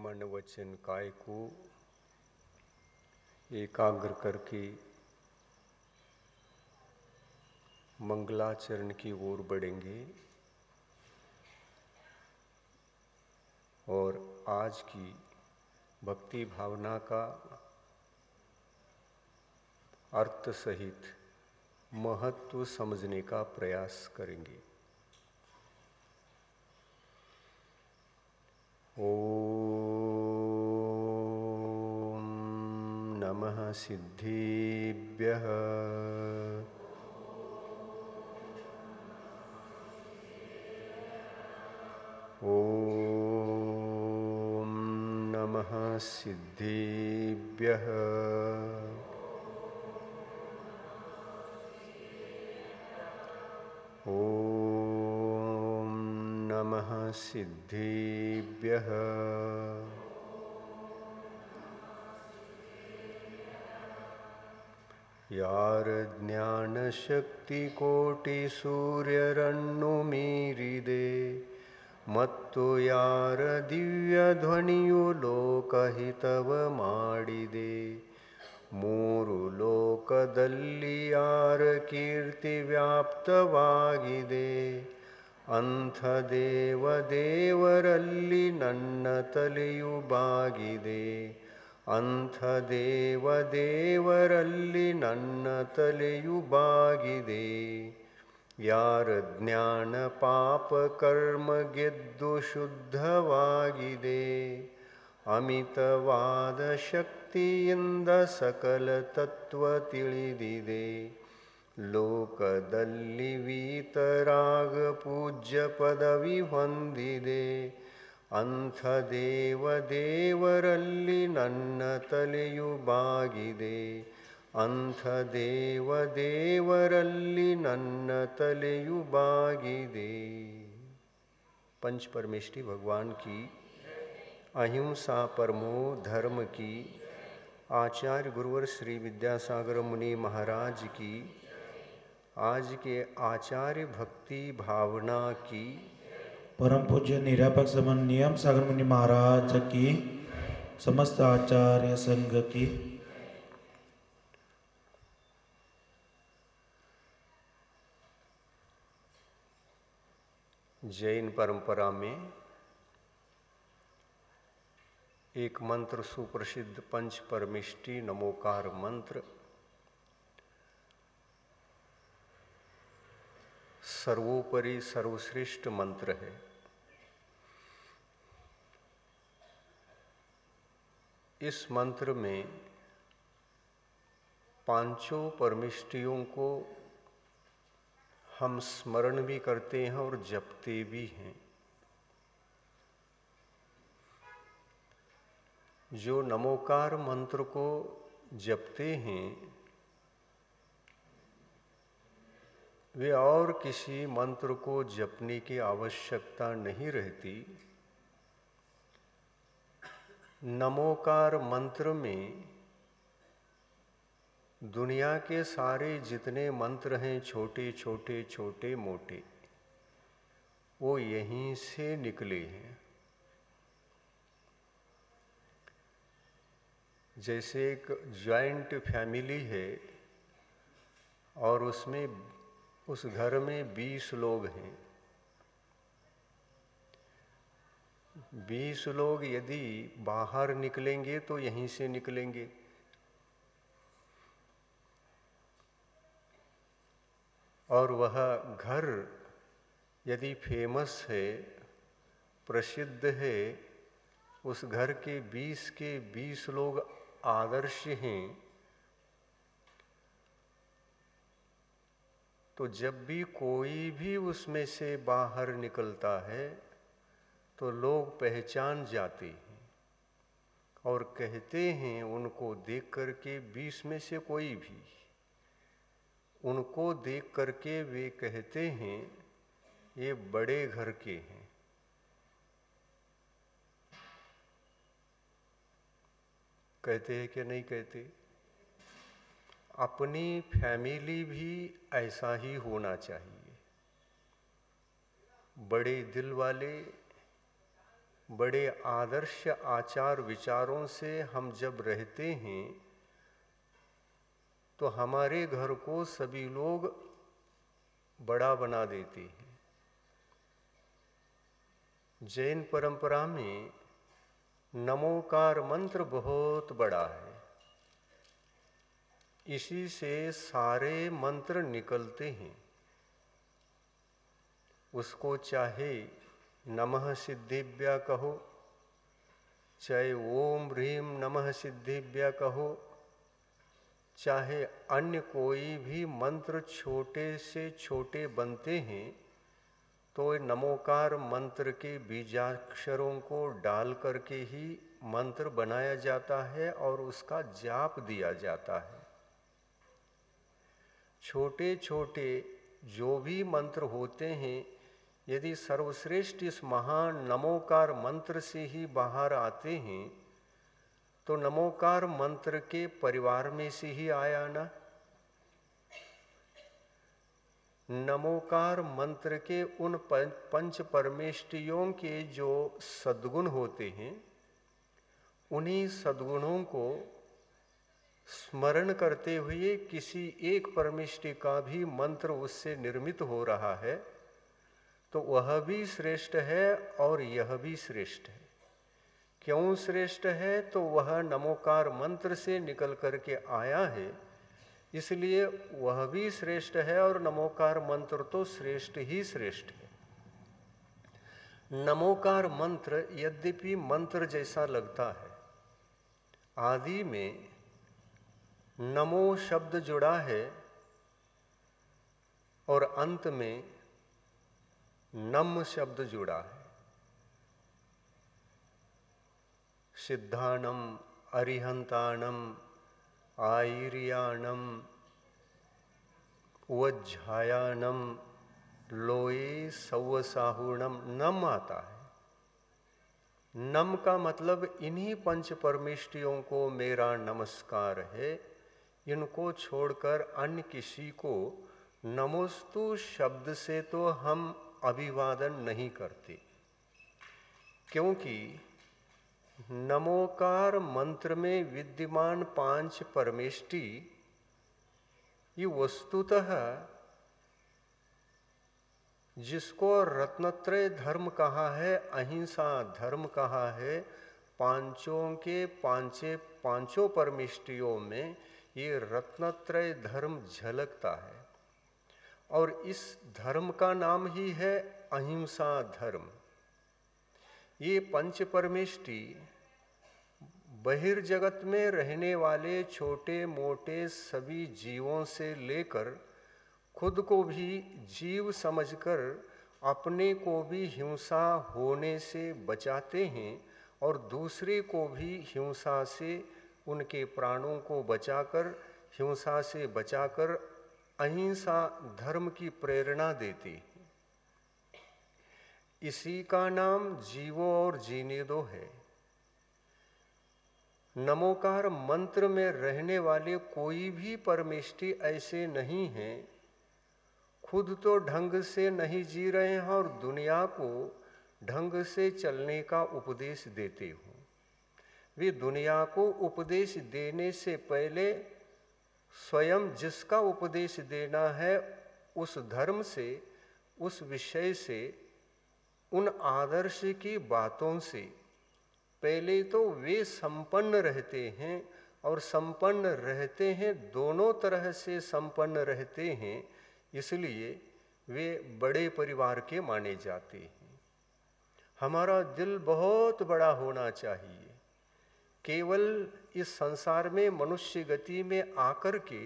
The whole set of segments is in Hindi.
मन वचन काय को एकाग्र करके मंगलाचरण की ओर बढ़ेंगे। और आज की भक्ति भावना का अर्थ सहित महत्व समझने का प्रयास करेंगे। ओम नमः सिद्धेभ्यः। ओम नमः सिद्धेभ्यः। ओम नमः सिद्धेभ्यः। यार ज्ञान शक्ति कोटि सूर्यरन्नु मीरिदे मत्तो यार दिव्य ध्वनियु लोकहितव ಮಾಡಿದೆ। ಮೂರು ಲೋಕದಲ್ಲಿ ಯಾರ ಕೀರ್ತಿ ವ್ಯಾಪ್ತವಾಗಿದೆ। ಅಂಥ ದೇವರಲ್ಲಿ ನನ್ನ ತಲೆಯು ಬಾಗಿದೆ। ಅಂಥ ದೇವರಲ್ಲಿ ನನ್ನ ತಲೆಯು ಬಾಗಿದೆ। ಯಾರ ಜ್ಞಾನ ಪಾಪ ಕರ್ಮ ಗೆದ್ದು ಶುದ್ಧವಾಗಿದೆ। ಅಮಿತವಾದ ಶಕ್ತಿಯಿಂದ ಸಕಲ ತತ್ವ ತಿಳಿದಿದೆ। ಲೋಕದಲ್ಲಿ ವೀತರಾಗ ಪೂಜ್ಯ ಪದವಿ ಹೊಂದಿದೆ। ಅಂಥ ದೇವರಲ್ಲಿ ನನ್ನ ತಲೆಯು ಬಾಗಿದೆ। ಅಂಥ ದೇವರಲ್ಲಿ ನನ್ನ ತಲೆಯು ಬಾಗಿದೆ। पंच परमेष्ठी भगवान की, अहिंसा परमो धर्म की, आचार्य गुरुवर श्री विद्यासागर मुनि महाराज की, आज के आचार्य भक्ति भावना की, परम पूज्य निरापक समन नियम सागर मुनि महाराज की, समस्त आचार्य संघ की, जैन परंपरा में एक मंत्र सुप्रसिद्ध पंच परमेष्ठी नमोकार मंत्र सर्वोपरि सर्वश्रेष्ठ मंत्र है। इस मंत्र में पांचों परमेष्ठियों को हम स्मरण भी करते हैं और जपते भी हैं। जो नमोकार मंत्र को जपते हैं वे और किसी मंत्र को जपने की आवश्यकता नहीं रहती। नमोकार मंत्र में दुनिया के सारे जितने मंत्र हैं, छोटे छोटे छोटे मोटे, वो यहीं से निकले हैं। जैसे एक जॉइंट फैमिली है और उसमें उस घर में 20 लोग हैं। 20 लोग यदि बाहर निकलेंगे तो यहीं से निकलेंगे। और वह घर यदि फेमस है, प्रसिद्ध है, उस घर के 20 लोग आदर्श हैं, तो जब भी कोई भी उसमें से बाहर निकलता है तो लोग पहचान जाते हैं और कहते हैं उनको देख करके, 20 में से कोई भी उनको देख करके वे कहते हैं ये बड़े घर के हैं। कहते हैं कि नहीं कहते? अपनी फैमिली भी ऐसा ही होना चाहिए। बड़े दिल वाले, बड़े आदर्श आचार विचारों से हम जब रहते हैं तो हमारे घर को सभी लोग बड़ा बना देते हैं। जैन परंपरा में नमोकार मंत्र बहुत बड़ा है, इसी से सारे मंत्र निकलते हैं। उसको चाहे नमः सिद्धिभ्य कहो, चाहे ओम ह्रीम नमः सिद्धिभ्य कहो, चाहे अन्य कोई भी मंत्र छोटे से छोटे बनते हैं तो नमोकार मंत्र के बीजाक्षरों को डाल करके ही मंत्र बनाया जाता है और उसका जाप दिया जाता है। छोटे छोटे जो भी मंत्र होते हैं, यदि सर्वश्रेष्ठ इस महान नमोकार मंत्र से ही बाहर आते हैं तो नमोकार मंत्र के परिवार में से ही आया ना। नमोकार मंत्र के उन पंच परमेष्टियों के जो सद्गुण होते हैं, उन्हीं सद्गुणों को स्मरण करते हुए किसी एक परमेष्टि का भी मंत्र उससे निर्मित हो रहा है तो वह भी श्रेष्ठ है और यह भी श्रेष्ठ है। क्यों श्रेष्ठ है? तो वह नमोकार मंत्र से निकल करके आया है, इसलिए वह भी श्रेष्ठ है और नमोकार मंत्र तो श्रेष्ठ ही श्रेष्ठ है। नमोकार मंत्र यद्यपि मंत्र जैसा लगता है, आदि में नमो शब्द जुड़ा है और अंत में नम शब्द जुड़ा है। सिद्धानम, अरिहंतानम, आयर्याणम, वज्झायानम, लोये सव्वसाहुणम, नम आता है। नम का मतलब इन्हीं पंच परमेष्टियों को मेरा नमस्कार है, इनको छोड़कर अन्य किसी को नमोस्तु शब्द से तो हम अभिवादन नहीं करते, क्योंकि नमोकार मंत्र में विद्यमान पांच परमेष्टि ये वस्तुतः जिसको रत्नत्रय धर्म कहा है, अहिंसा धर्म कहा है, पांचों के पांचों परमेष्टियों में ये रत्नत्रय धर्म झलकता है और इस धर्म का नाम ही है अहिंसा धर्म। ये पंच परमेष्टि बहिर्जगत में रहने वाले छोटे मोटे सभी जीवों से लेकर खुद को भी जीव समझकर अपने को भी हिंसा होने से बचाते हैं और दूसरे को भी हिंसा से, उनके प्राणों को बचाकर, हिंसा से बचाकर अहिंसा धर्म की प्रेरणा देते हैं। इसी का नाम जीवो और जीने दो है। नमोकार मंत्र में रहने वाले कोई भी परमेष्टि ऐसे नहीं हैं, खुद तो ढंग से नहीं जी रहे हैं और दुनिया को ढंग से चलने का उपदेश देते हो। वे दुनिया को उपदेश देने से पहले स्वयं जिसका उपदेश देना है उस धर्म से, उस विषय से, उन आदर्श की बातों से पहले तो वे संपन्न रहते हैं और संपन्न रहते हैं, दोनों तरह से संपन्न रहते हैं, इसलिए वे बड़े परिवार के माने जाते हैं। हमारा दिल बहुत बड़ा होना चाहिए। केवल इस संसार में मनुष्य गति में आकर के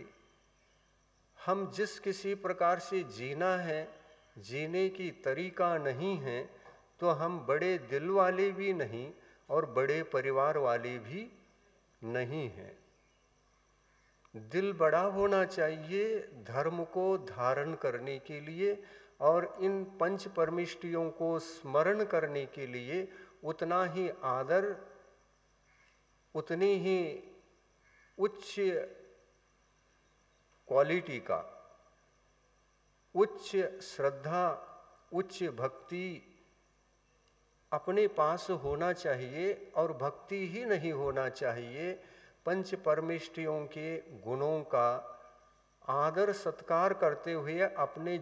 हम जिस किसी प्रकार से जीना है, जीने की तरीका नहीं है, तो हम बड़े दिल वाले भी नहीं और बड़े परिवार वाले भी नहीं हैं। दिल बड़ा होना चाहिए धर्म को धारण करने के लिए और इन पंच परमेष्टियों को स्मरण करने के लिए उतना ही आदर, उतनी ही उच्च क्वालिटी का, उच्च श्रद्धा, उच्च भक्ति अपने पास होना चाहिए और भक्ति ही नहीं होना चाहिए, पंच परमेष्ठियों के गुणों का आदर सत्कार करते हुए अपने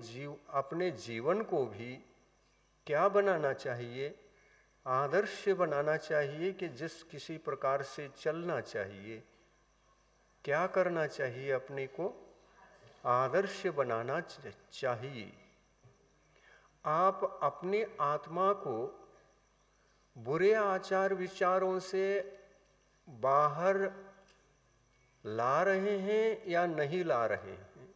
जीवन को भी क्या बनाना चाहिए, आदर्श बनाना चाहिए कि जिस किसी प्रकार से चलना चाहिए, क्या करना चाहिए, अपने को आदर्श बनाना चाहिए। आप अपने आत्मा को बुरे आचार विचारों से बाहर ला रहे हैं या नहीं ला रहे हैं,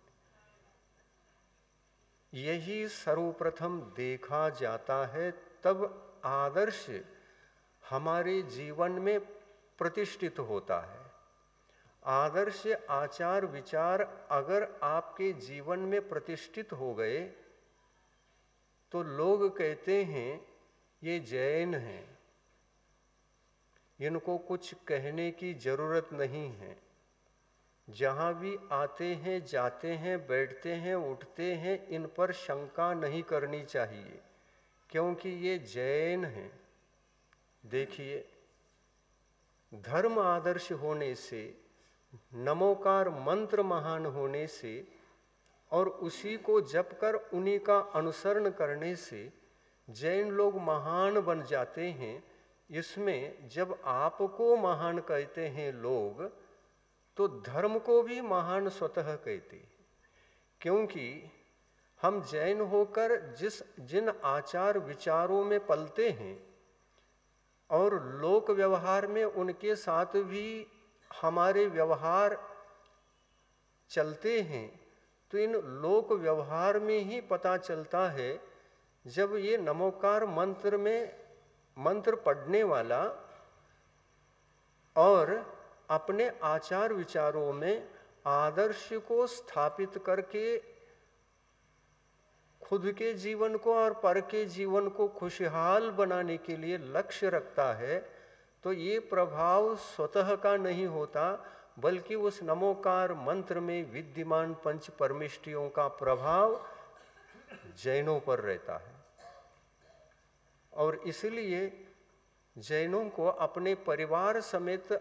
यही सर्वप्रथम देखा जाता है। तब आदर्श हमारे जीवन में प्रतिष्ठित होता है। आदर्श आचार विचार अगर आपके जीवन में प्रतिष्ठित हो गए तो लोग कहते हैं ये जैन हैं, इनको कुछ कहने की जरूरत नहीं है, जहाँ भी आते हैं जाते हैं बैठते हैं उठते हैं, इन पर शंका नहीं करनी चाहिए क्योंकि ये जैन हैं। देखिए, धर्म आदर्श होने से, नमोकार मंत्र महान होने से और उसी को जप कर उन्हीं का अनुसरण करने से जैन लोग महान बन जाते हैं। इसमें जब आपको महान कहते हैं लोग, तो धर्म को भी महान स्वतः कहते हैं, क्योंकि हम जैन होकर जिन आचार विचारों में पलते हैं और लोक व्यवहार में उनके साथ भी हमारे व्यवहार चलते हैं, तो इन लोक व्यवहार में ही पता चलता है। जब ये नमोकार मंत्र में मंत्र पढ़ने वाला और अपने आचार विचारों में आदर्श को स्थापित करके खुद के जीवन को और पर के जीवन को खुशहाल बनाने के लिए लक्ष्य रखता है, तो ये प्रभाव स्वतः का नहीं होता, बल्कि उस नमोकार मंत्र में विद्यमान पंच परमेष्ठियों का प्रभाव जैनों पर रहता है। और इसलिए जैनों को अपने परिवार समेत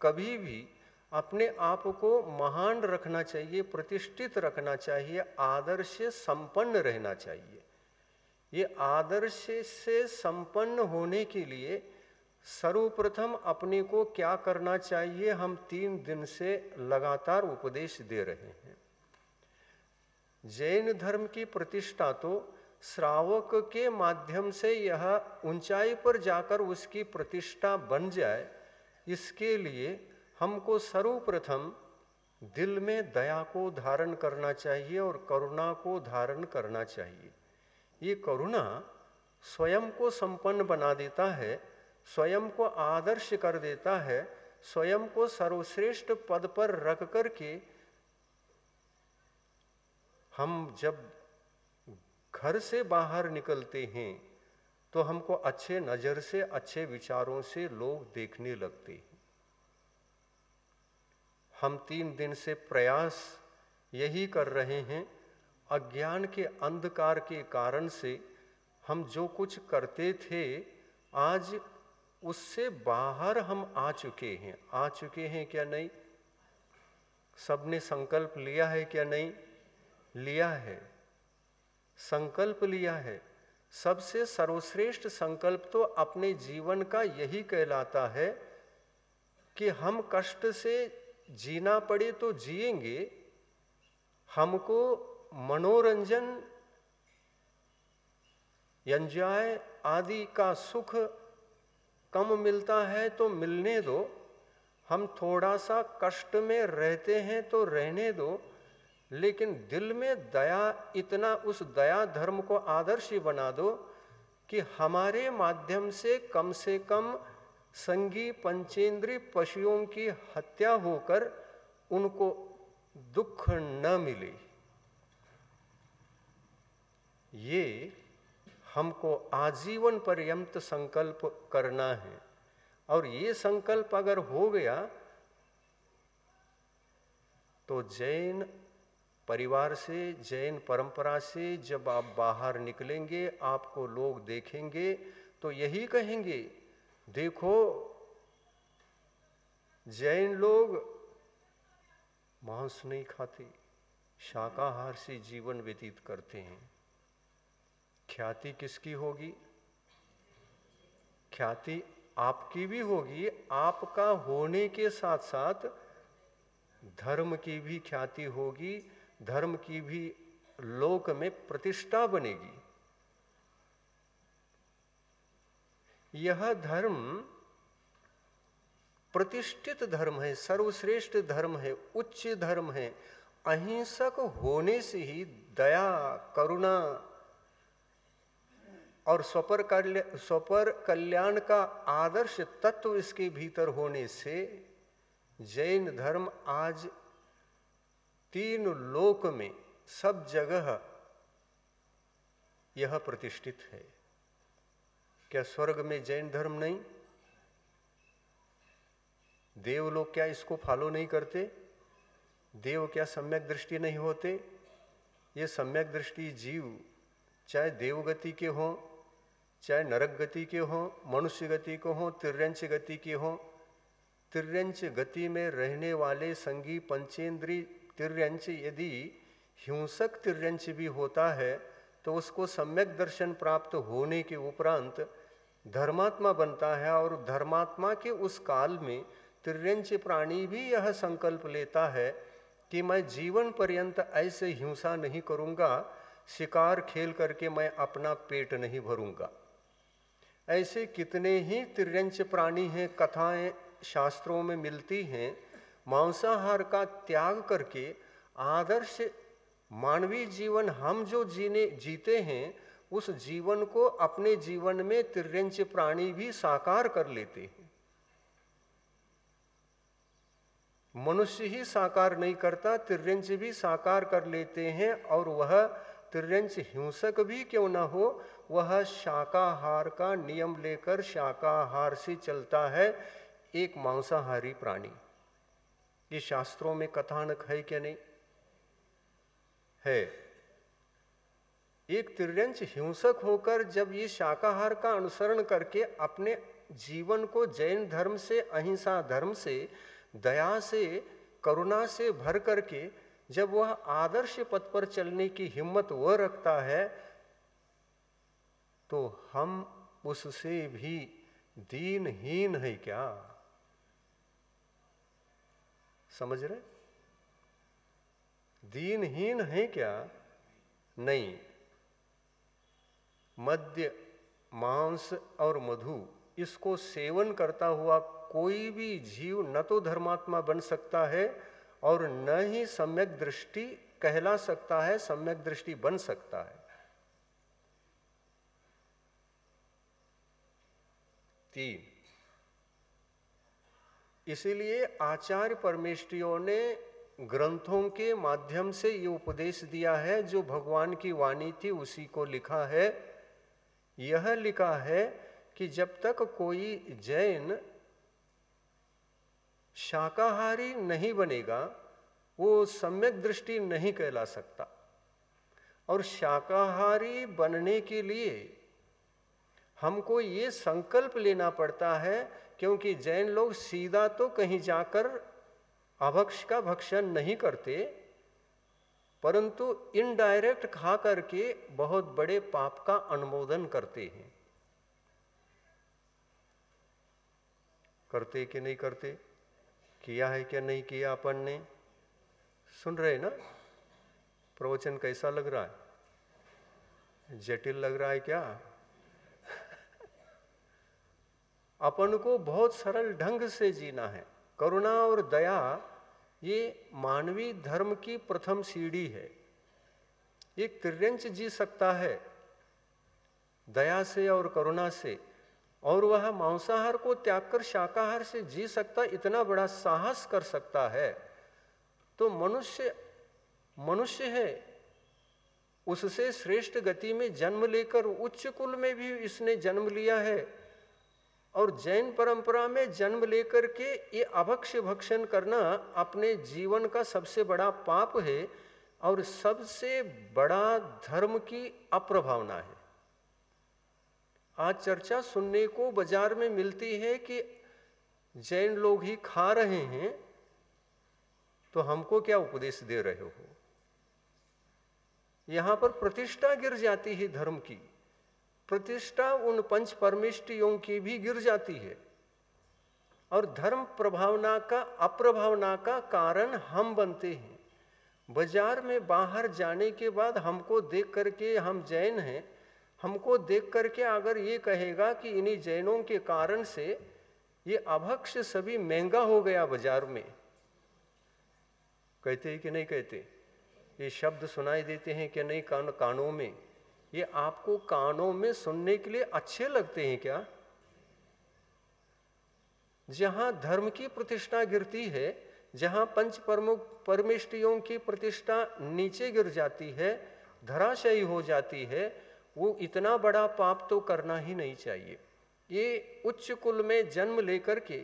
कभी भी अपने आप को महान रखना चाहिए, प्रतिष्ठित रखना चाहिए, आदर्श संपन्न रहना चाहिए। ये आदर्श से संपन्न होने के लिए सर्वप्रथम अपने को क्या करना चाहिए, हम 3 दिन से लगातार उपदेश दे रहे हैं। जैन धर्म की प्रतिष्ठा तो श्रावक के माध्यम से यह ऊंचाई पर जाकर उसकी प्रतिष्ठा बन जाए, इसके लिए हमको सर्वप्रथम दिल में दया को धारण करना चाहिए और करुणा को धारण करना चाहिए। ये करुणा स्वयं को संपन्न बना देता है, स्वयं को आदर्श कर देता है, स्वयं को सर्वश्रेष्ठ पद पर रख करके हम जब घर से बाहर निकलते हैं तो हमको अच्छे नज़र से, अच्छे विचारों से लोग देखने लगते हैं। हम 3 दिन से प्रयास यही कर रहे हैं। अज्ञान के अंधकार के कारण से हम जो कुछ करते थे, आज उससे बाहर हम आ चुके हैं क्या नहीं? सबने संकल्प लिया है क्या नहीं? लिया है, संकल्प लिया है। सबसे सर्वश्रेष्ठ संकल्प तो अपने जीवन का यही कहलाता है कि हम कष्ट से जीना पड़े तो जिएंगे, हमको मनोरंजन, एंजॉय आदि का सुख कम मिलता है तो मिलने दो, हम थोड़ा सा कष्ट में रहते हैं तो रहने दो, लेकिन दिल में दया, इतना उस दया धर्म को आदर्श बना दो कि हमारे माध्यम से कम संगी पंचेंद्रिय पशुओं की हत्या होकर उनको दुख न मिले। ये हमको आजीवन पर्यंत संकल्प करना है। और ये संकल्प अगर हो गया तो जैन परिवार से, जैन परंपरा से जब आप बाहर निकलेंगे, आपको लोग देखेंगे तो यही कहेंगे, देखो जैन लोग मांस नहीं खाते, शाकाहार से जीवन व्यतीत करते हैं। ख्याति किसकी होगी? ख्याति आपकी भी होगी, आपका होने के साथ साथ धर्म की भी ख्याति होगी, धर्म की भी लोक में प्रतिष्ठा बनेगी। यह धर्म प्रतिष्ठित धर्म है, सर्वश्रेष्ठ धर्म है, उच्च धर्म है। अहिंसक होने से ही दया, करुणा और स्वपर कल्याण का आदर्श तत्व इसके भीतर होने से जैन धर्म आज 3 लोक में सब जगह यह प्रतिष्ठित है। क्या स्वर्ग में जैन धर्म नहीं? देव लोग क्या इसको फॉलो नहीं करते? देव क्या सम्यक दृष्टि नहीं होते? ये सम्यक दृष्टि जीव चाहे देवगति के हों, चाहे नरक गति के हों, मनुष्य गति को हों, तिर्यंच गति के हों, तिर्यंच गति में रहने वाले संगी पंचेंद्री तिर्यंच यदि हिंसक तिर्यंच भी होता है तो उसको सम्यक दर्शन प्राप्त होने के उपरांत धर्मात्मा बनता है। और धर्मात्मा के उस काल में तिर्यंच प्राणी भी यह संकल्प लेता है कि मैं जीवन पर्यंत ऐसे हिंसा नहीं करूंगा, शिकार खेल करके मैं अपना पेट नहीं भरूंगा। ऐसे कितने ही तिर्यंच प्राणी हैं, कथाएं शास्त्रों में मिलती हैं, मांसाहार का त्याग करके आदर्श मानवीय जीवन हम जो जीते हैं उस जीवन को अपने जीवन में तिर्यंच प्राणी भी साकार कर लेते हैं। मनुष्य ही साकार नहीं करता, तिर्यंच भी साकार कर लेते हैं। और वह तिर्यंच हिंसक भी क्यों न हो, वह शाकाहार का नियम लेकर शाकाहार से चलता है, एक मांसाहारी प्राणी। ये शास्त्रों में कथानक है क्या? नहीं है। एक तिर्यंच हिंसक होकर जब ये शाकाहार का अनुसरण करके अपने जीवन को जैन धर्म से, अहिंसा धर्म से, दया से, करुणा से भर करके जब वह आदर्श पथ पर चलने की हिम्मत वह रखता है, तो हम उससे भी दीनहीन है क्या? समझ रहे? दीनहीन है क्या? नहीं। मद्य, मांस और मधु इसको सेवन करता हुआ कोई भी जीव न तो धर्मात्मा बन सकता है और न ही सम्यक दृष्टि कहला सकता है, सम्यक दृष्टि बन सकता है। 3, इसीलिए आचार्य परमेष्ठियों ने ग्रंथों के माध्यम से ये उपदेश दिया है, जो भगवान की वाणी थी उसी को लिखा है। यह लिखा है कि जब तक कोई जैन शाकाहारी नहीं बनेगा वो सम्यक दृष्टि नहीं कहला सकता। और शाकाहारी बनने के लिए हमको ये संकल्प लेना पड़ता है, क्योंकि जैन लोग सीधा तो कहीं जाकर अभक्ष का भक्षण नहीं करते, परंतु इनडायरेक्ट खा करके बहुत बड़े पाप का अनुमोदन करते हैं। करते कि नहीं करते? किया है क्या नहीं किया अपन ने? सुन रहे ना? प्रवचन कैसा लग रहा है? जटिल लग रहा है क्या? अपन को बहुत सरल ढंग से जीना है। करुणा और दया ये मानवीय धर्म की प्रथम सीढ़ी है। एक तिर्यंच जी सकता है दया से और करुणा से, और वह मांसाहार को त्याग कर शाकाहार से जी सकता, इतना बड़ा साहस कर सकता है, तो मनुष्य है। उससे श्रेष्ठ गति में जन्म लेकर उच्च कुल में भी इसने जन्म लिया है, और जैन परंपरा में जन्म लेकर के ये अभक्ष्य भक्षण करना अपने जीवन का सबसे बड़ा पाप है और सबसे बड़ा धर्म की अप्रभावना है। आज चर्चा सुनने को बाजार में मिलती है कि जैन लोग ही खा रहे हैं, तो हमको क्या उपदेश दे रहे हो। यहां पर प्रतिष्ठा गिर जाती है, धर्म की प्रतिष्ठा उन पंच परमेष्टियों की भी गिर जाती है, और धर्म प्रभावना का अप्रभावना का कारण हम बनते हैं। बाजार में बाहर जाने के बाद हमको देख करके, हम जैन हैं, हमको देख करके अगर ये कहेगा कि इन्हीं जैनों के कारण से ये अभक्ष सभी महंगा हो गया बाजार में, कहते हैं कि नहीं कहते? ये शब्द सुनाई देते हैं कि नहीं कानों में? ये आपको कानों में सुनने के लिए अच्छे लगते हैं क्या? जहां धर्म की प्रतिष्ठा गिरती है, जहां पंच परमेष्टियों की प्रतिष्ठा नीचे गिर जाती है, धराशायी हो जाती है, वो इतना बड़ा पाप तो करना ही नहीं चाहिए। ये उच्च कुल में जन्म लेकर के,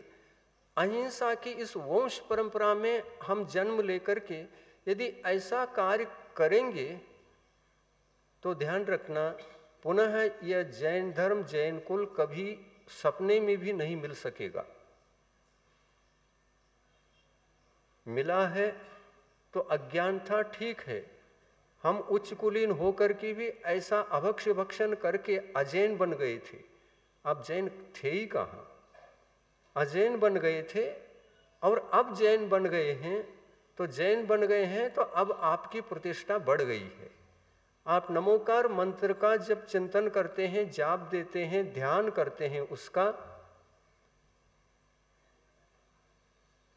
अहिंसा की इस वंश परंपरा में हम जन्म लेकर के यदि ऐसा कार्य करेंगे तो ध्यान रखना, पुनः यह जैन धर्म, जैन कुल कभी सपने में भी नहीं मिल सकेगा। मिला है तो अज्ञान था, ठीक है। हम उच्च कुलीन होकर के भी ऐसा अभक्ष भक्षण करके अजैन बन गए थे। अब जैन थे ही कहाँ, अजैन बन गए थे, और अब जैन बन गए हैं। तो जैन बन गए हैं तो अब आपकी प्रतिष्ठा बढ़ गई है। आप नमोकार मंत्र का जब चिंतन करते हैं, जाप देते हैं, ध्यान करते हैं उसका,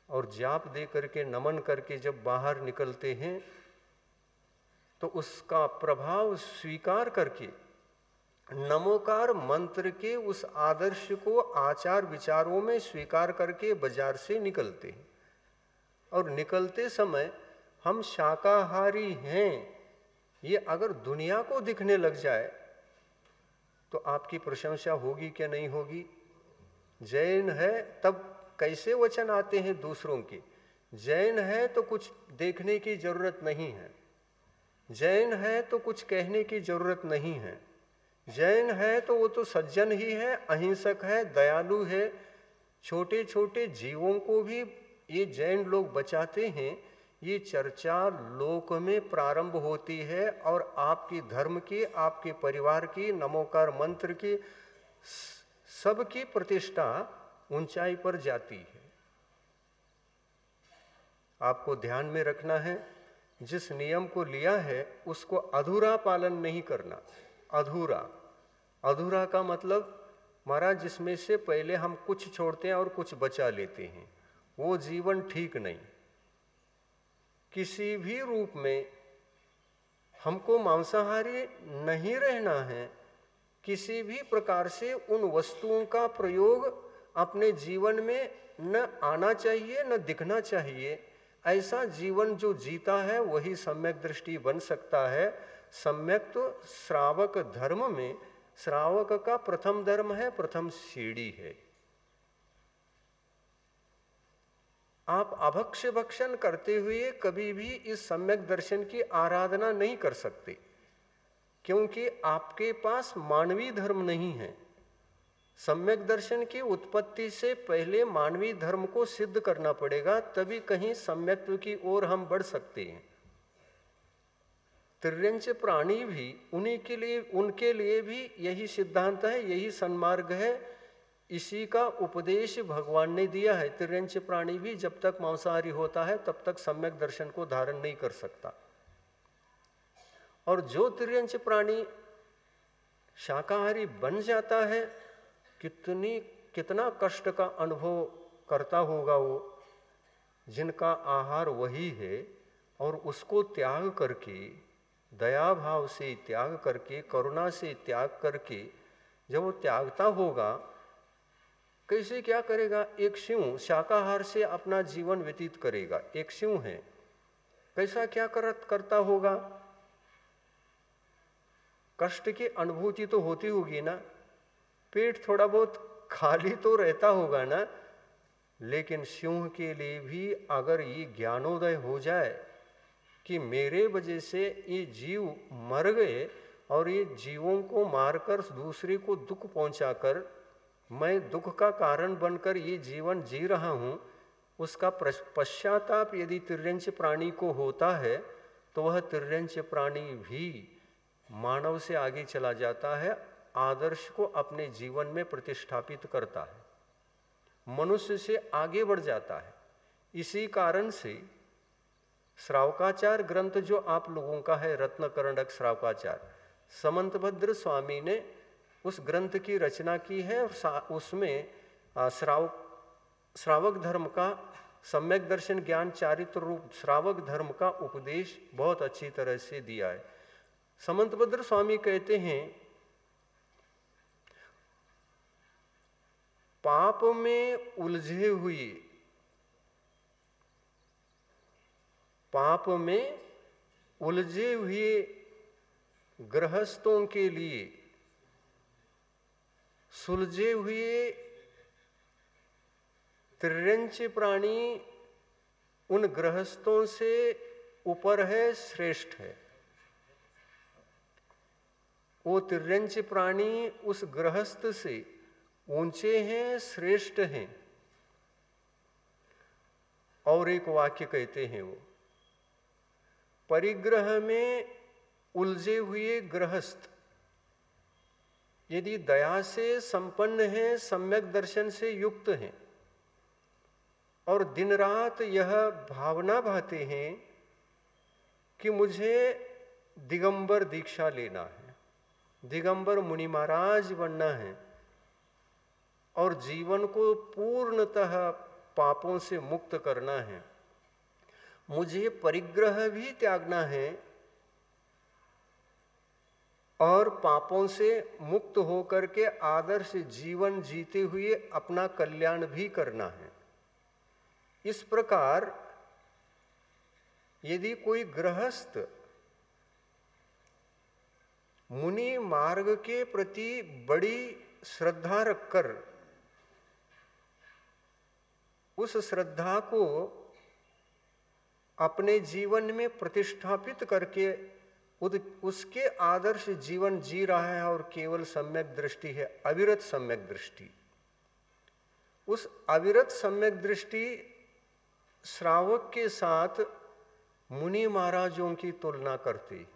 और जाप दे करके नमन करके जब बाहर निकलते हैं तो उसका प्रभाव स्वीकार करके नमोकार मंत्र के उस आदर्श को आचार विचारों में स्वीकार करके बाजार से निकलते हैं। और निकलते समय हम शाकाहारी हैं ये अगर दुनिया को दिखने लग जाए तो आपकी प्रशंसा होगी क्या नहीं होगी? जैन है तब कैसे वचन आते हैं दूसरों के? जैन है तो कुछ देखने की जरूरत नहीं है, जैन है तो कुछ कहने की जरूरत नहीं है, जैन है तो वो तो सज्जन ही है, अहिंसक है, दयालु है, छोटे छोटे जीवों को भी ये जैन लोग बचाते हैं। ये चर्चा लोक में प्रारंभ होती है और आपकी धर्म की, आपके परिवार की, नमोकार मंत्र की, सबकी प्रतिष्ठा ऊंचाई पर जाती है। आपको ध्यान में रखना है, जिस नियम को लिया है उसको अधूरा पालन नहीं करना। अधूरा, अधूरा का मतलब महाराज जिसमें से पहले हम कुछ छोड़ते हैं और कुछ बचा लेते हैं, वो जीवन ठीक नहीं। किसी भी रूप में हमको मांसाहारी नहीं रहना है। किसी भी प्रकार से उन वस्तुओं का प्रयोग अपने जीवन में न आना चाहिए, न दिखना चाहिए। ऐसा जीवन जो जीता है वही सम्यक दृष्टि बन सकता है। सम्यक तो श्रावक धर्म में, श्रावक का प्रथम धर्म है, प्रथम सीढ़ी है। आप अभक्ष भक्षण करते हुए कभी भी इस सम्यक दर्शन की आराधना नहीं कर सकते, क्योंकि आपके पास मानवीय धर्म नहीं है। सम्यक दर्शन की उत्पत्ति से पहले मानवीय धर्म को सिद्ध करना पड़ेगा, तभी कहीं सम्यक्त्व की ओर हम बढ़ सकते हैं। तिर्यंच प्राणी भी उन्हीं के लिए, उनके लिए भी यही सिद्धांत है, यही सन्मार्ग है, इसी का उपदेश भगवान ने दिया है। तिर्यंच प्राणी भी जब तक मांसाहारी होता है तब तक सम्यक दर्शन को धारण नहीं कर सकता, और जो तिर्यंच प्राणी शाकाहारी बन जाता है, कितना कष्ट का अनुभव करता होगा वो, जिनका आहार वही है, और उसको त्याग करके, दया भाव से त्याग करके, करुणा से त्याग करके जब वो त्यागता होगा, कैसे क्या करेगा? एक शिव शाकाहार से अपना जीवन व्यतीत करेगा, एक शिव है, कैसा क्या करता होगा? कष्ट की अनुभूति तो होती होगी ना, पेट थोड़ा बहुत खाली तो रहता होगा ना, लेकिन सिंह के लिए भी अगर ये ज्ञानोदय हो जाए कि मेरे वजह से ये जीव मर गए और ये जीवों को मारकर दूसरे को दुख पहुंचाकर मैं दुख का कारण बनकर ये जीवन जी रहा हूँ, उसका पश्चाताप यदि तिर्यंच प्राणी को होता है तो वह तिर्यंच प्राणी भी मानव से आगे चला जाता है, आदर्श को अपने जीवन में प्रतिष्ठापित करता है, मनुष्य से आगे बढ़ जाता है। इसी कारण से श्रावकाचार ग्रंथ जो आप लोगों का है, रत्नकर्णक श्रावकाचार, समंतभद्र स्वामी ने उस ग्रंथ की रचना की है और उसमें श्रावक धर्म का, सम्यक दर्शन ज्ञान चारित्र रूप श्रावक धर्म का उपदेश बहुत अच्छी तरह से दिया है। समंतभद्र स्वामी कहते हैं, पाप में उलझे हुए, पाप में उलझे हुए गृहस्थों के लिए सुलझे हुए तिर्यंच प्राणी उन गृहस्थों से ऊपर है, श्रेष्ठ है। वो तिर्यंच प्राणी उस गृहस्थ से ऊंचे हैं, श्रेष्ठ हैं। और एक वाक्य कहते हैं वो, परिग्रह में उलझे हुए गृहस्थ यदि दया से संपन्न हैं, सम्यक दर्शन से युक्त हैं और दिन रात यह भावना भाते हैं कि मुझे दिगंबर दीक्षा लेना है, दिगंबर मुनि महाराज बनना है और जीवन को पूर्णतः पापों से मुक्त करना है, मुझे परिग्रह भी त्यागना है और पापों से मुक्त होकर के आदर्श जीवन जीते हुए अपना कल्याण भी करना है। इस प्रकार यदि कोई गृहस्थ मुनि मार्ग के प्रति बड़ी श्रद्धा रखकर उस श्रद्धा को अपने जीवन में प्रतिष्ठापित करके उसके आदर्श जीवन जी रहा है और केवल सम्यक दृष्टि है, अविरत सम्यक दृष्टि, उस अविरत सम्यक दृष्टि श्रावक के साथ मुनि महाराजों की तुलना करती है।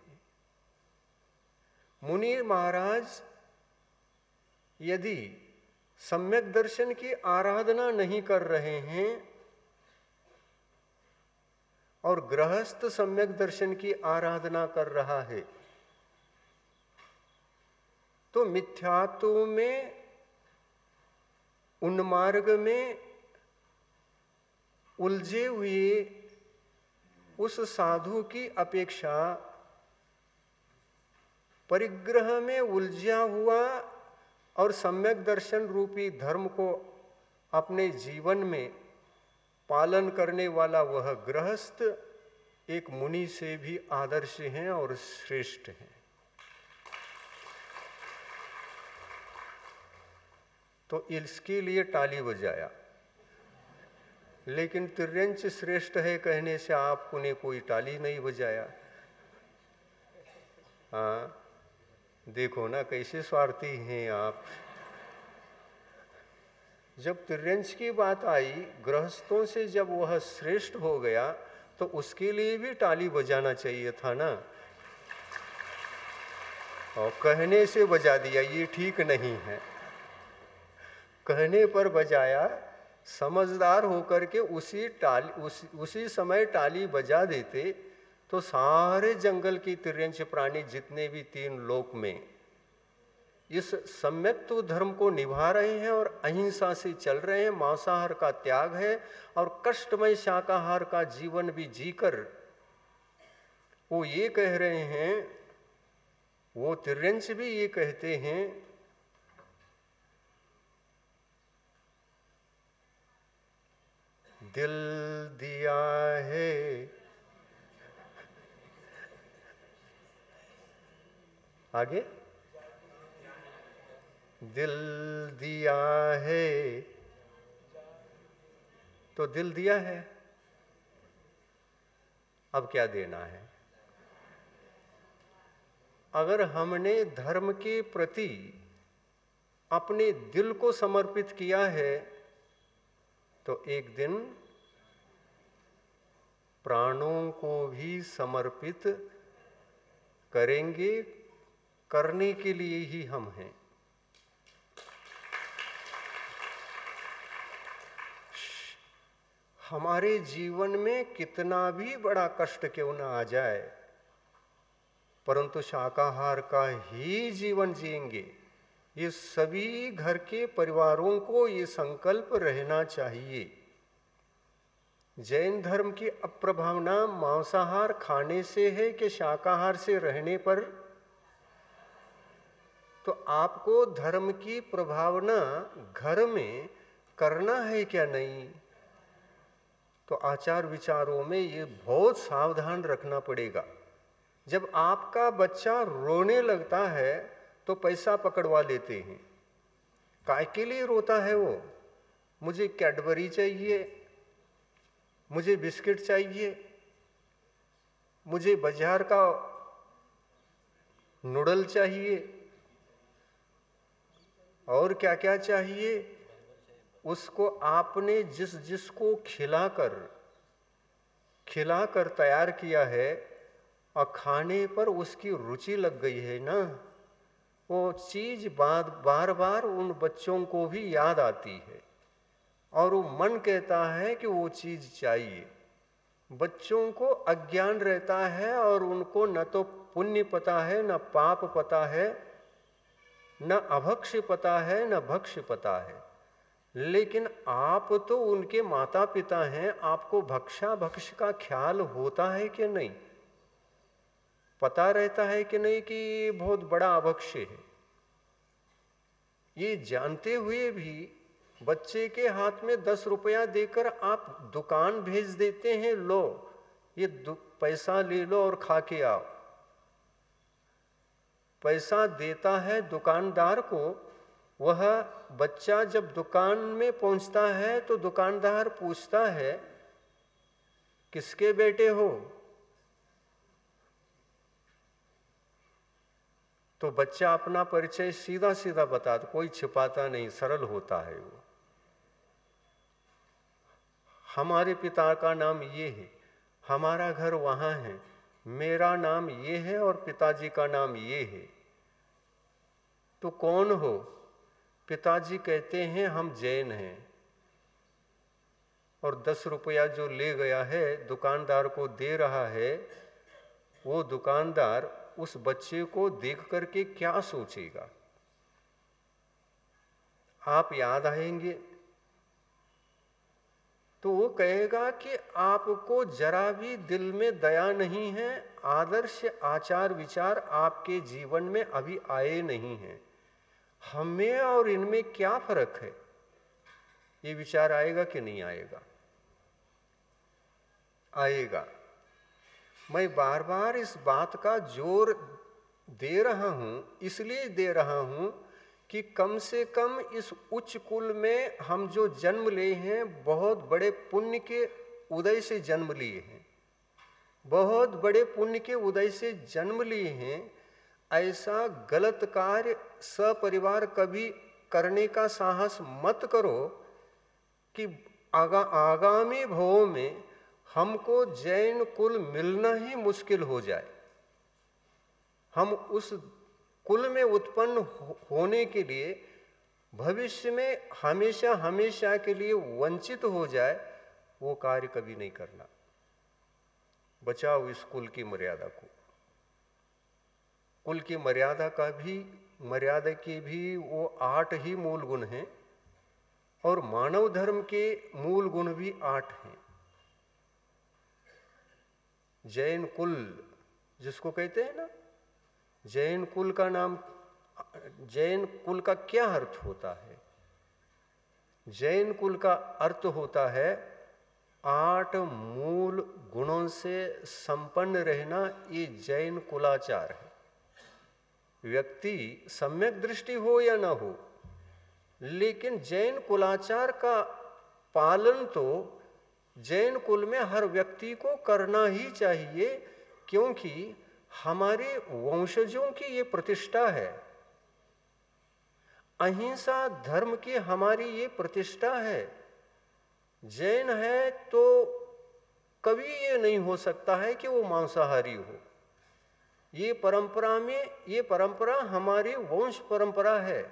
मुनि महाराज यदि सम्यक दर्शन की आराधना नहीं कर रहे हैं और गृहस्थ सम्यक दर्शन की आराधना कर रहा है तो मिथ्यात्व में, उन्मार्ग में उलझे हुए उस साधु की अपेक्षा परिग्रह में उलझा हुआ और सम्यक दर्शन रूपी धर्म को अपने जीवन में पालन करने वाला वह गृहस्थ एक मुनि से भी आदर्श हैं और श्रेष्ठ हैं। तो इसके लिए ताली बजाया, लेकिन तिर्यंच श्रेष्ठ है कहने से आपने कोई ताली नहीं बजाया। हाँ, देखो ना कैसे स्वार्थी हैं आप। जब तिर्यंच की बात आई, गृहस्थों से जब वह श्रेष्ठ हो गया तो उसके लिए भी ताली बजाना चाहिए था ना, और कहने से बजा दिया, ये ठीक नहीं है। कहने पर बजाया, समझदार होकर के उसी समय ताली बजा देते तो सारे जंगल की तिर्यंच प्राणी जितने भी 3 लोक में इस सम्यक्त्व धर्म को निभा रहे हैं और अहिंसा से चल रहे हैं, मांसाहार का त्याग है और कष्टमय शाकाहार का जीवन भी जीकर वो ये कह रहे हैं, वो तिर्यंच भी ये कहते हैं, दिल दिया है, आगे, दिल दिया है, तो दिल दिया है, अब क्या देना है? अगर हमने धर्म के प्रति अपने दिल को समर्पित किया है तो एक दिन प्राणों को भी समर्पित करेंगे, करने के लिए ही हम हैं। हमारे जीवन में कितना भी बड़ा कष्ट क्यों न आ जाए, परंतु शाकाहार का ही जीवन जिएंगे। ये सभी घर के परिवारों को ये संकल्प रहना चाहिए। जैन धर्म की अप्रभावना मांसाहार खाने से है कि शाकाहार से रहने पर? तो आपको धर्म की प्रभावना घर में करना है क्या नहीं? तो आचार विचारों में ये बहुत सावधान रखना पड़ेगा। जब आपका बच्चा रोने लगता है तो पैसा पकड़वा लेते हैं। काय के लिए रोता है वो? मुझे कैडबरी चाहिए, मुझे बिस्किट चाहिए, मुझे बाजार का नूडल चाहिए, और क्या क्या चाहिए। उसको आपने जिसको खिलाकर तैयार किया है और खाने पर उसकी रुचि लग गई है ना, वो चीज बार बार उन बच्चों को भी याद आती है और वो मन कहता है कि वो चीज चाहिए। बच्चों को अज्ञान रहता है और उनको न तो पुण्य पता है, न पाप पता है, न अभक्ष्य पता है, न भक्ष्य पता है। लेकिन आप तो उनके माता पिता हैं, आपको भक्ष्य का ख्याल होता है कि नहीं? पता रहता है कि नहीं कि ये बहुत बड़ा अभक्ष्य है? ये जानते हुए भी बच्चे के हाथ में 10 रुपया देकर आप दुकान भेज देते हैं, लो ये पैसा ले लो और खा के आओ। पैसा देता है दुकानदार को। वह बच्चा जब दुकान में पहुंचता है तो दुकानदार पूछता है, किसके बेटे हो? तो बच्चा अपना परिचय सीधा सीधा बताता, कोई छिपाता नहीं, सरल होता है वो। हमारे पिता का नाम ये है, हमारा घर वहाँ है, मेरा नाम ये है और पिताजी का नाम ये है। तो कौन हो? पिताजी कहते हैं हम जैन हैं। और 10 रुपया जो ले गया है दुकानदार को दे रहा है, वो दुकानदार उस बच्चे को देख करके क्या सोचेगा? आप याद आएंगे तो वो कहेगा कि आपको जरा भी दिल में दया नहीं है, आदर्श आचार विचार आपके जीवन में अभी आए नहीं हैं, हमें और इनमें क्या फर्क है? ये विचार आएगा कि नहीं आएगा? आएगा। मैं बार बार इस बात का जोर दे रहा हूं, इसलिए दे रहा हूं कि कम से कम इस उच्च कुल में हम जो जन्म लिए हैं, बहुत बड़े पुण्य के उदय से जन्म लिए हैं, बहुत बड़े पुण्य के उदय से जन्म लिए हैं। ऐसा गलत कार्य सपरिवार कभी करने का साहस मत करो कि आगामी भवों में हमको जैन कुल मिलना ही मुश्किल हो जाए। हम उस कुल में उत्पन्न होने के लिए भविष्य में हमेशा हमेशा के लिए वंचित हो जाए, वो कार्य कभी नहीं करना। बचाओ इस कुल की मर्यादा को। कुल की मर्यादा के भी वो 8 ही मूल गुण हैं और मानव धर्म के मूल गुण भी 8 हैं। जैन कुल जिसको कहते हैं ना, जैन कुल का क्या अर्थ होता है? जैन कुल का अर्थ होता है 8 मूल गुणों से संपन्न रहना। ये जैन कुलाचार है। व्यक्ति सम्यक दृष्टि हो या ना हो, लेकिन जैन कुलाचार का पालन तो जैन कुल में हर व्यक्ति को करना ही चाहिए, क्योंकि हमारे वंशजों की ये प्रतिष्ठा है, अहिंसा धर्म की हमारी ये प्रतिष्ठा है। जैन है तो कभी ये नहीं हो सकता है कि वो मांसाहारी हो। ये परंपरा हमारी वंश परंपरा है,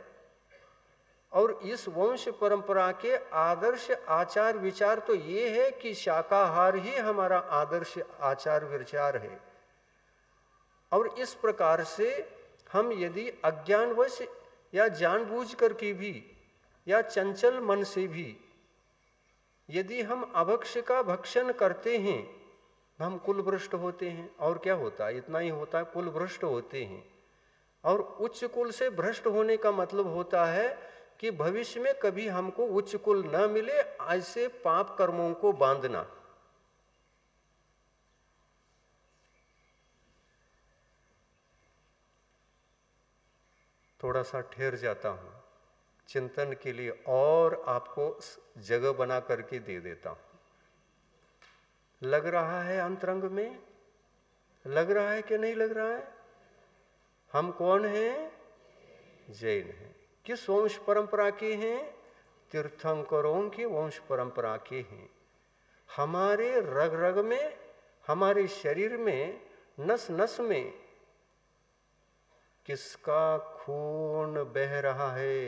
और इस वंश परंपरा के आदर्श आचार विचार तो ये है कि शाकाहार ही हमारा आदर्श आचार विचार है। और इस प्रकार से हम यदि अज्ञानवश या जानबूझ करके भी या चंचल मन से भी यदि हम अभक्ष्य का भक्षण करते हैं, हम कुलभ्रष्ट होते हैं। और क्या होता है? इतना ही होता है, कुलभ्रष्ट होते हैं। और उच्च कुल से भ्रष्ट होने का मतलब होता है कि भविष्य में कभी हमको उच्च कुल न मिले, ऐसे पाप कर्मों को बांधना। थोड़ा सा ठहर जाता हूं चिंतन के लिए और आपको जगह बना करके दे देता हूं। लग रहा है अंतरंग में? लग रहा है कि नहीं लग रहा है? हम कौन हैं? जैन हैं। किस वंश परंपरा के हैं? तीर्थंकरों की वंश परंपरा के हैं। हमारे रग रग में, हमारे शरीर में, नस नस में किसका खून बह रहा है?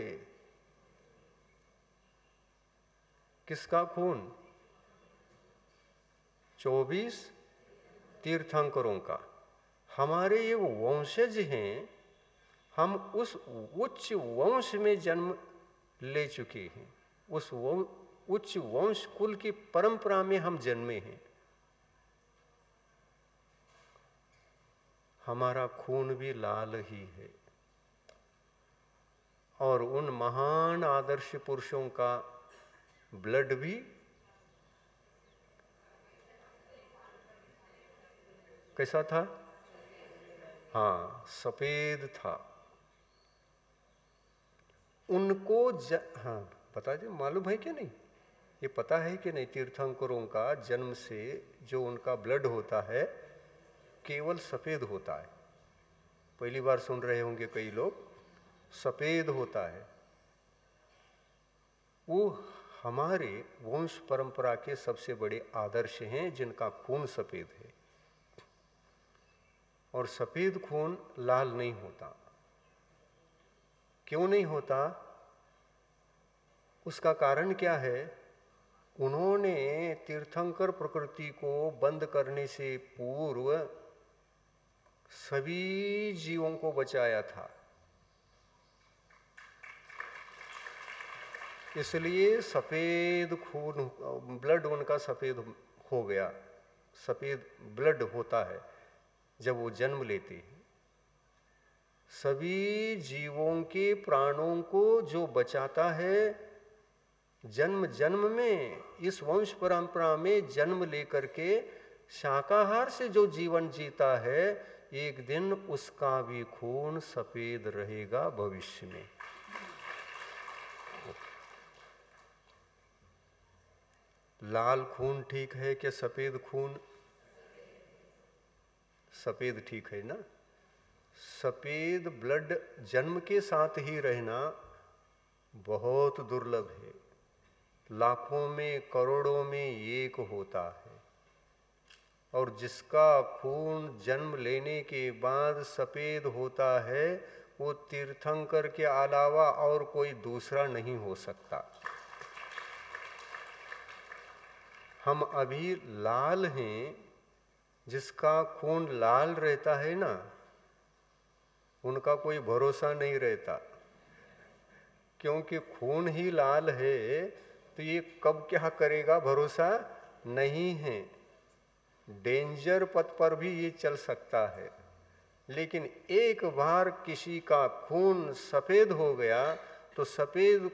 किसका खून? 24 तीर्थंकरों का। हमारे ये वंशज हैं, हम उस उच्च वंश में जन्म ले चुके हैं, उस उच्च वंश कुल की परंपरा में हम जन्मे हैं। हमारा खून भी लाल ही है, और उन महान आदर्श पुरुषों का ब्लड भी कैसा था? हाँ, सफेद था। उनको हाँ पता है, मालूम है कि नहीं? ये पता है कि नहीं? तीर्थंकरों का जन्म से जो उनका ब्लड होता है केवल सफेद होता है। पहली बार सुन रहे होंगे कई लोग, सफेद होता है। वो हमारे वंश परंपरा के सबसे बड़े आदर्श हैं, जिनका खून सफेद है। और सफेद खून लाल नहीं होता। क्यों नहीं होता? उसका कारण क्या है? उन्होंने तीर्थंकर प्रकृति को बंद करने से पूर्व सभी जीवों को बचाया था। इसलिए सफेद खून, ब्लड उनका सफेद हो गया। सफेद ब्लड होता है जब वो जन्म लेते हैं। सभी जीवों के प्राणों को जो बचाता है, जन्म जन्म में इस वंश परंपरा में जन्म लेकर के शाकाहार से जो जीवन जीता है, एक दिन उसका भी खून सफेद रहेगा भविष्य में। लाल खून ठीक है कि सफेद खून? सफेद ठीक है ना। सफेद ब्लड जन्म के साथ ही रहना बहुत दुर्लभ है। लाखों में, करोड़ों में एक होता है। और जिसका खून जन्म लेने के बाद सफेद होता है, वो तीर्थंकर के अलावा और कोई दूसरा नहीं हो सकता। हम अभी लाल हैं, जिसका खून लाल रहता है ना, उनका कोई भरोसा नहीं रहता। क्योंकि खून ही लाल है, तो ये कब क्या करेगा भरोसा नहीं है। डेंजर पथ पर भी ये चल सकता है। लेकिन एक बार किसी का खून सफेद हो गया, तो सफेद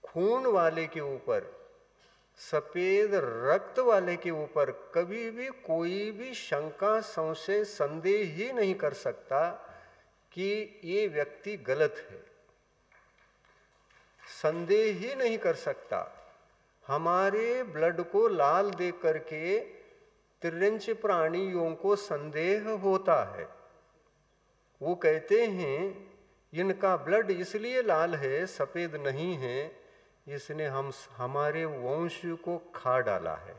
खून वाले के ऊपर, सफेद रक्त वाले के ऊपर कभी भी कोई भी शंका, संशय, संदेह ही नहीं कर सकता कि ये व्यक्ति गलत है। संदेह ही नहीं कर सकता। हमारे ब्लड को लाल देख करके तिर्यंच प्राणियों को संदेह होता है। वो कहते हैं इनका ब्लड इसलिए लाल है, सफेद नहीं है, इसने हमारे वंश को खा डाला है।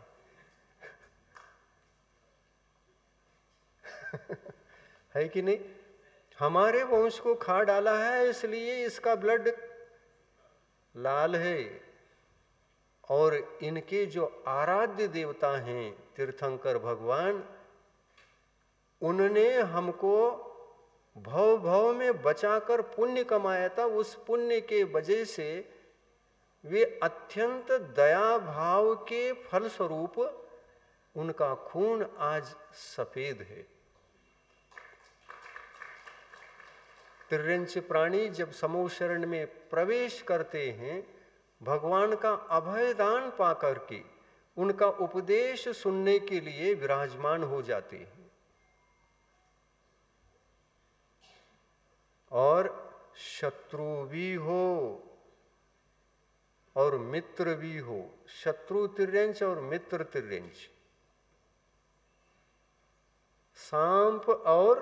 है कि नहीं? हमारे वंश को खा डाला है, इसलिए इसका ब्लड लाल है। और इनके जो आराध्य देवता हैं तीर्थंकर भगवान, उन्होंने हमको भव भव में बचाकर पुण्य कमाया था। उस पुण्य के वजह से वे अत्यंत दया भाव के फलस्वरूप उनका खून आज सफेद है। तिर्यंच प्राणी जब समूह शरण में प्रवेश करते हैं, भगवान का अभयदान पाकर के उनका उपदेश सुनने के लिए विराजमान हो जाते हैं। और शत्रु भी हो और मित्र भी हो, शत्रु तिर्यंच और मित्र तिर्यंच, सांप और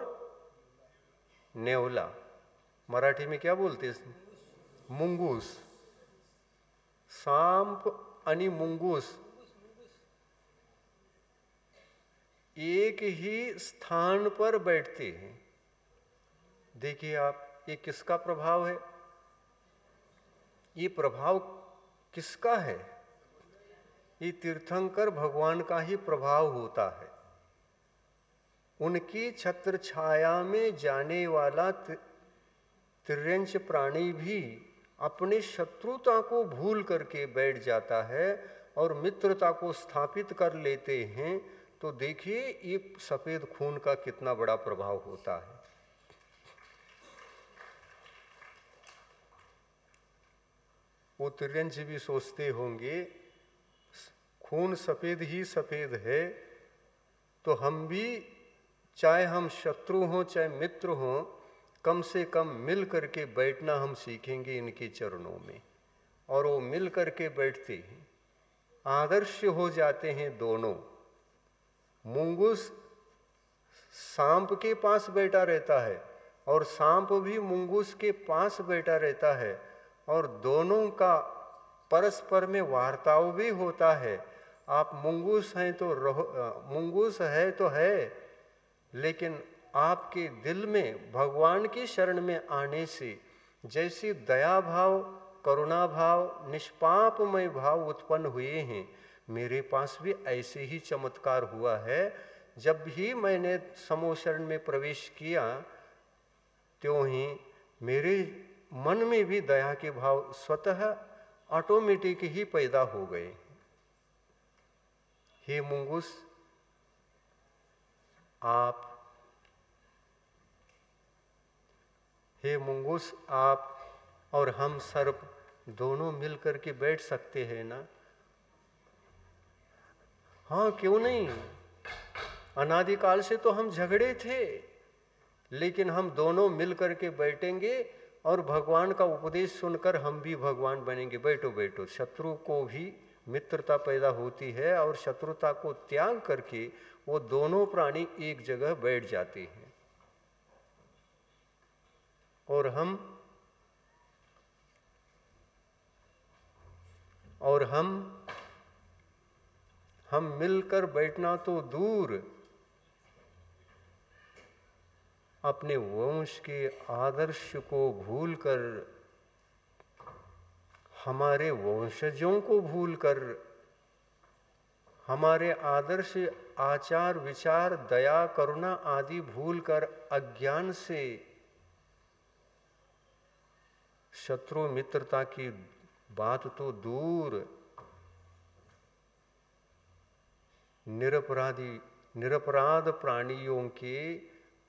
नेवला, मराठी में क्या बोलते हैं? मुंगूस। सांप आणि मुंगूस एक ही स्थान पर बैठते हैं। देखिए आप, ये किसका प्रभाव है? ये प्रभाव किसका है? ये तीर्थंकर भगवान का ही प्रभाव होता है। उनकी छत्र छाया में जाने वाला तिर्यंच प्राणी भी अपने शत्रुता को भूल करके बैठ जाता है और मित्रता को स्थापित कर लेते हैं। तो देखिए ये सफेद खून का कितना बड़ा प्रभाव होता है। वो तिर्यंच भी सोचते होंगे खून सफेद ही सफेद है, तो हम भी, चाहे हम शत्रु हों चाहे मित्र हों, कम से कम मिल करके बैठना हम सीखेंगे इनके चरणों में। और वो मिल करके बैठते हैं, आदर्श हो जाते हैं दोनों। मुंगूस सांप के पास बैठा रहता है और सांप भी मुंगूस के पास बैठा रहता है, और दोनों का परस्पर में वार्ताव भी होता है। आप मुंगूस हैं तो मुंगूस है तो है, लेकिन आपके दिल में भगवान की शरण में आने से जैसी दया भाव, करुणा भाव, निष्पापमय भाव उत्पन्न हुए हैं, मेरे पास भी ऐसे ही चमत्कार हुआ है। जब भी मैंने समूह शरण में प्रवेश किया, त्यों ही मेरे मन में भी दया के भाव स्वतः ऑटोमेटिक ही पैदा हो गए। हे मुंगूस, आप और हम सर्प दोनों मिल करके बैठ सकते हैं ना? हाँ, क्यों नहीं? अनादिकाल से तो हम झगड़े थे, लेकिन हम दोनों मिल करके बैठेंगे और भगवान का उपदेश सुनकर हम भी भगवान बनेंगे। बैठो बैठो। शत्रु को भी मित्रता पैदा होती है और शत्रुता को त्याग करके वो दोनों प्राणी एक जगह बैठ जाते हैं। और हम मिलकर बैठना तो दूर, अपने वंश के आदर्श को भूलकर, हमारे वंशजों को भूलकर, हमारे आदर्श, आचार, विचार, दया, करुणा आदि भूलकर अज्ञान से शत्रु मित्रता की बात तो दूर, निरपराध प्राणियों के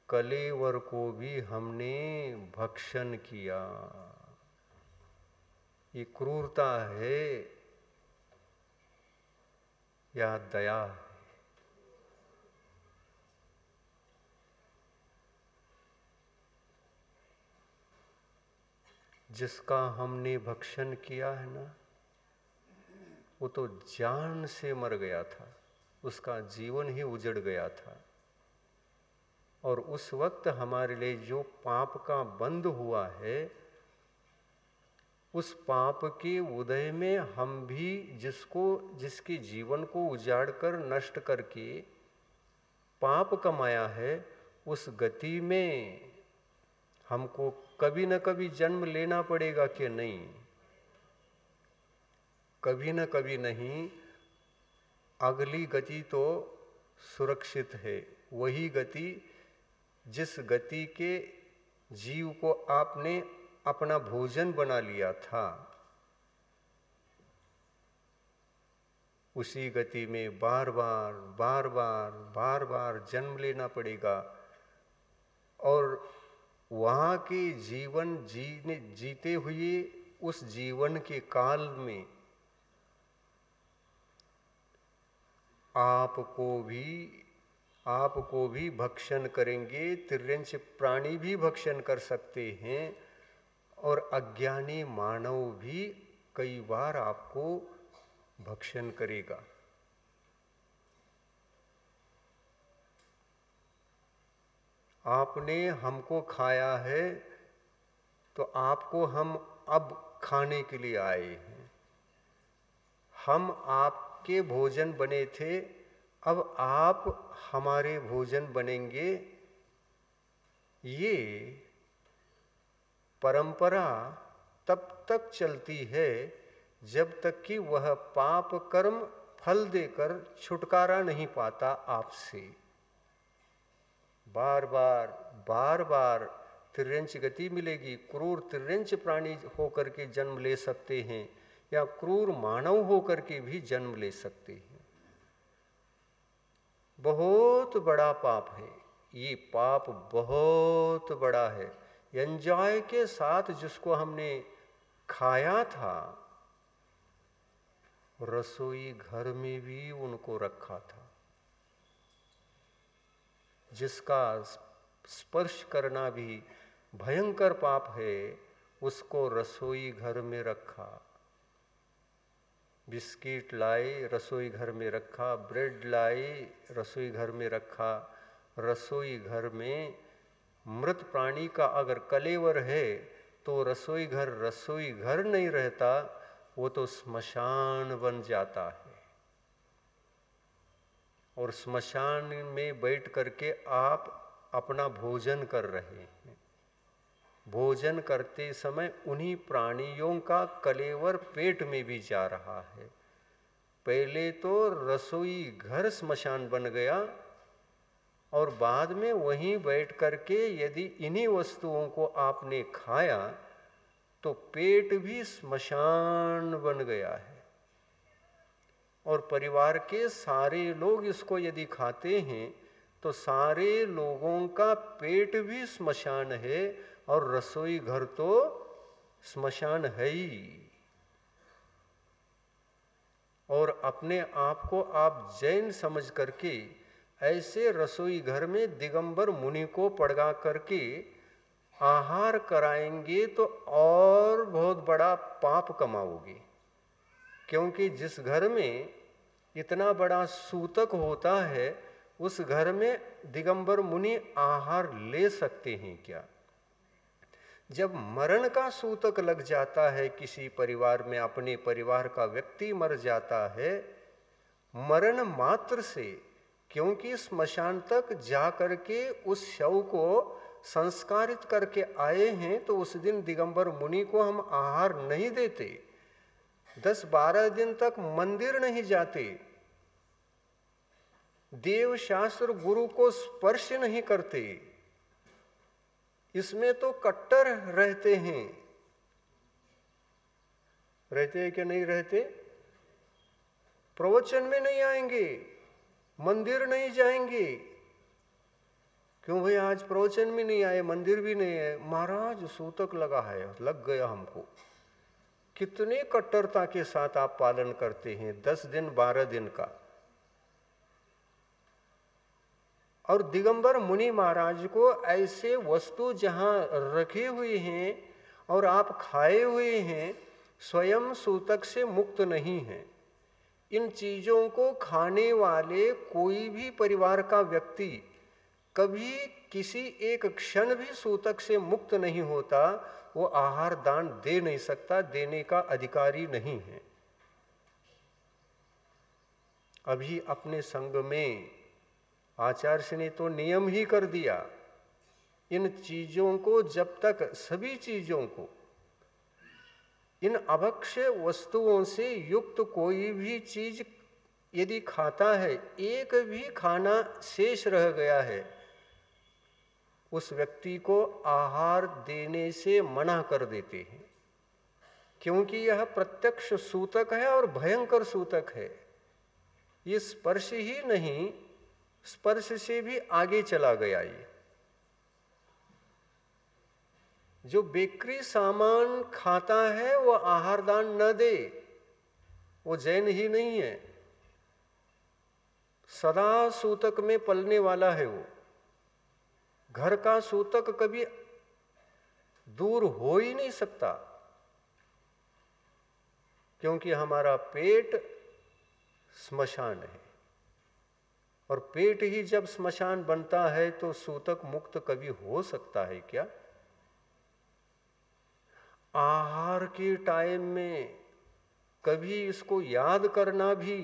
कलेवर को भी हमने भक्षण किया। ये क्रूरता है या दया है? जिसका हमने भक्षण किया है ना, वो तो जान से मर गया था। उसका जीवन ही उजड़ गया था। और उस वक्त हमारे लिए जो पाप का बंध हुआ है, उस पाप के उदय में हम भी जिसके जीवन को उजाड़ कर नष्ट करके पाप कमाया है, उस गति में हमको कभी न कभी जन्म लेना पड़ेगा कि नहीं? कभी न कभी नहीं, अगली गति तो सुरक्षित है। वही गति जिस गति के जीव को आपने अपना भोजन बना लिया था, उसी गति में बार बार जन्म लेना पड़ेगा। और वहाँ के जीवन जीते हुए उस जीवन के काल में आपको भी भक्षण करेंगे, तिर्यंच प्राणी भी भक्षण कर सकते हैं, और अज्ञानी मानव भी कई बार आपको भक्षण करेगा। आपने हमको खाया है तो आपको हम अब खाने के लिए आए हैं। हम आपके भोजन बने थे, अब आप हमारे भोजन बनेंगे। ये परंपरा तब तक चलती है जब तक कि वह पाप कर्म फल देकर छुटकारा नहीं पाता आपसे। बार बार तिर्यंच गति मिलेगी। क्रूर तिर्यंच प्राणी होकर के जन्म ले सकते हैं, या क्रूर मानव होकर के भी जन्म ले सकते हैं। बहुत बड़ा पाप है ये, पाप बहुत बड़ा है। एंजॉय के साथ जिसको हमने खाया था, रसोई घर में भी उनको रखा था। जिसका स्पर्श करना भी भयंकर पाप है, उसको रसोई घर में रखा। बिस्किट लाए, रसोई घर में रखा। ब्रेड लाए, रसोई घर में रखा। रसोई घर में मृत प्राणी का अगर कलेवर है तो रसोई घर नहीं रहता, वो तो स्मशान बन जाता है। और स्मशान में बैठ करके आप अपना भोजन कर रहे हैं। भोजन करते समय उन्हीं प्राणियों का कलेवर पेट में भी जा रहा है। पहले तो रसोई घर स्मशान बन गया, और बाद में वहीं बैठ करके यदि इन्हीं वस्तुओं को आपने खाया तो पेट भी स्मशान बन गया है। और परिवार के सारे लोग इसको यदि खाते हैं तो सारे लोगों का पेट भी स्मशान है, और रसोई घर तो स्मशान है ही। और अपने आप को आप जैन समझ करके ऐसे रसोई घर में दिगंबर मुनि को पड़गा करके आहार कराएंगे तो और बहुत बड़ा पाप कमाओगे। क्योंकि जिस घर में इतना बड़ा सूतक होता है, उस घर में दिगंबर मुनि आहार ले सकते हैं क्या? जब मरण का सूतक लग जाता है किसी परिवार में, अपने परिवार का व्यक्ति मर जाता है, मरण मात्र से, क्योंकि स्मशान तक जा करके उस शव को संस्कारित करके आए हैं, तो उस दिन दिगंबर मुनि को हम आहार नहीं देते। 10-12 दिन तक मंदिर नहीं जाते, देव शास्त्र गुरु को स्पर्श नहीं करते। इसमें तो कट्टर रहते हैं कि नहीं रहते? प्रवचन में नहीं आएंगे, मंदिर नहीं जाएंगे। क्यों भाई आज प्रवचन में नहीं आए, मंदिर भी नहीं है? महाराज सूतक लगा है, लग गया हमको। कितने कट्टरता के साथ आप पालन करते हैं 10 दिन 12 दिन का। और दिगंबर मुनि महाराज को ऐसे वस्तु जहां रखे हुए हैं और आप खाए हुए हैं, स्वयं सूतक से मुक्त नहीं है। इन चीजों को खाने वाले कोई भी परिवार का व्यक्ति कभी किसी एक क्षण भी सूतक से मुक्त नहीं होता, वो आहार दान दे नहीं सकता, देने का अधिकारी नहीं है। अभी अपने संघ में आचार्य ने तो नियम ही कर दिया, इन चीजों को जब तक, सभी चीजों को, इन अभक्ष्य वस्तुओं से युक्त कोई भी चीज यदि खाता है, एक भी खाना शेष रह गया है, उस व्यक्ति को आहार देने से मना कर देते हैं, क्योंकि यह प्रत्यक्ष सूतक है और भयंकर सूतक है। ये स्पर्श ही नहीं, स्पर्श से भी आगे चला गया। ये जो बेकरी सामान खाता है वो आहार दान न दे, वो जैन ही नहीं है, सदा सूतक में पलने वाला है। वो घर का सूतक कभी दूर हो ही नहीं सकता, क्योंकि हमारा पेट स्मशान है, और पेट ही जब स्मशान बनता है तो सूतक मुक्त कभी हो सकता है क्या? आहार के टाइम में कभी इसको याद करना भी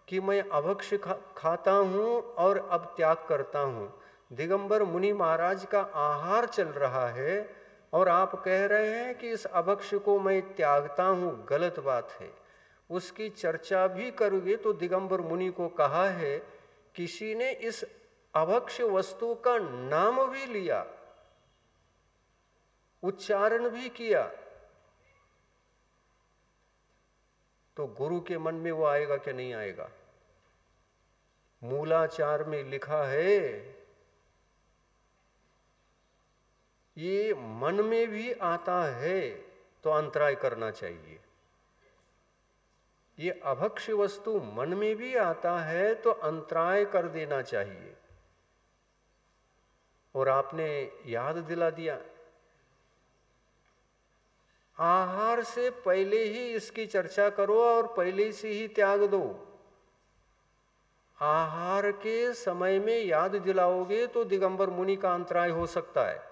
कि मैं अभक्ष्य खाता हूं और अब त्याग करता हूं। दिगंबर मुनि महाराज का आहार चल रहा है और आप कह रहे हैं कि इस अभक्ष्य को मैं त्यागता हूं, गलत बात है। उसकी चर्चा भी करोगे तो दिगंबर मुनि को कहा है, किसी ने इस अभक्ष्य वस्तु का नाम भी लिया, उच्चारण भी किया, तो गुरु के मन में वो आएगा कि नहीं आएगा? मूलाचार में लिखा है, ये मन में भी आता है तो अंतराय करना चाहिए। ये अभक्ष्य वस्तु मन में भी आता है तो अंतराय कर देना चाहिए। और आपने याद दिला दिया, आहार से पहले ही इसकी चर्चा करो और पहले से ही त्याग दो। आहार के समय में याद दिलाओगे तो दिगंबर मुनि का अंतराय हो सकता है।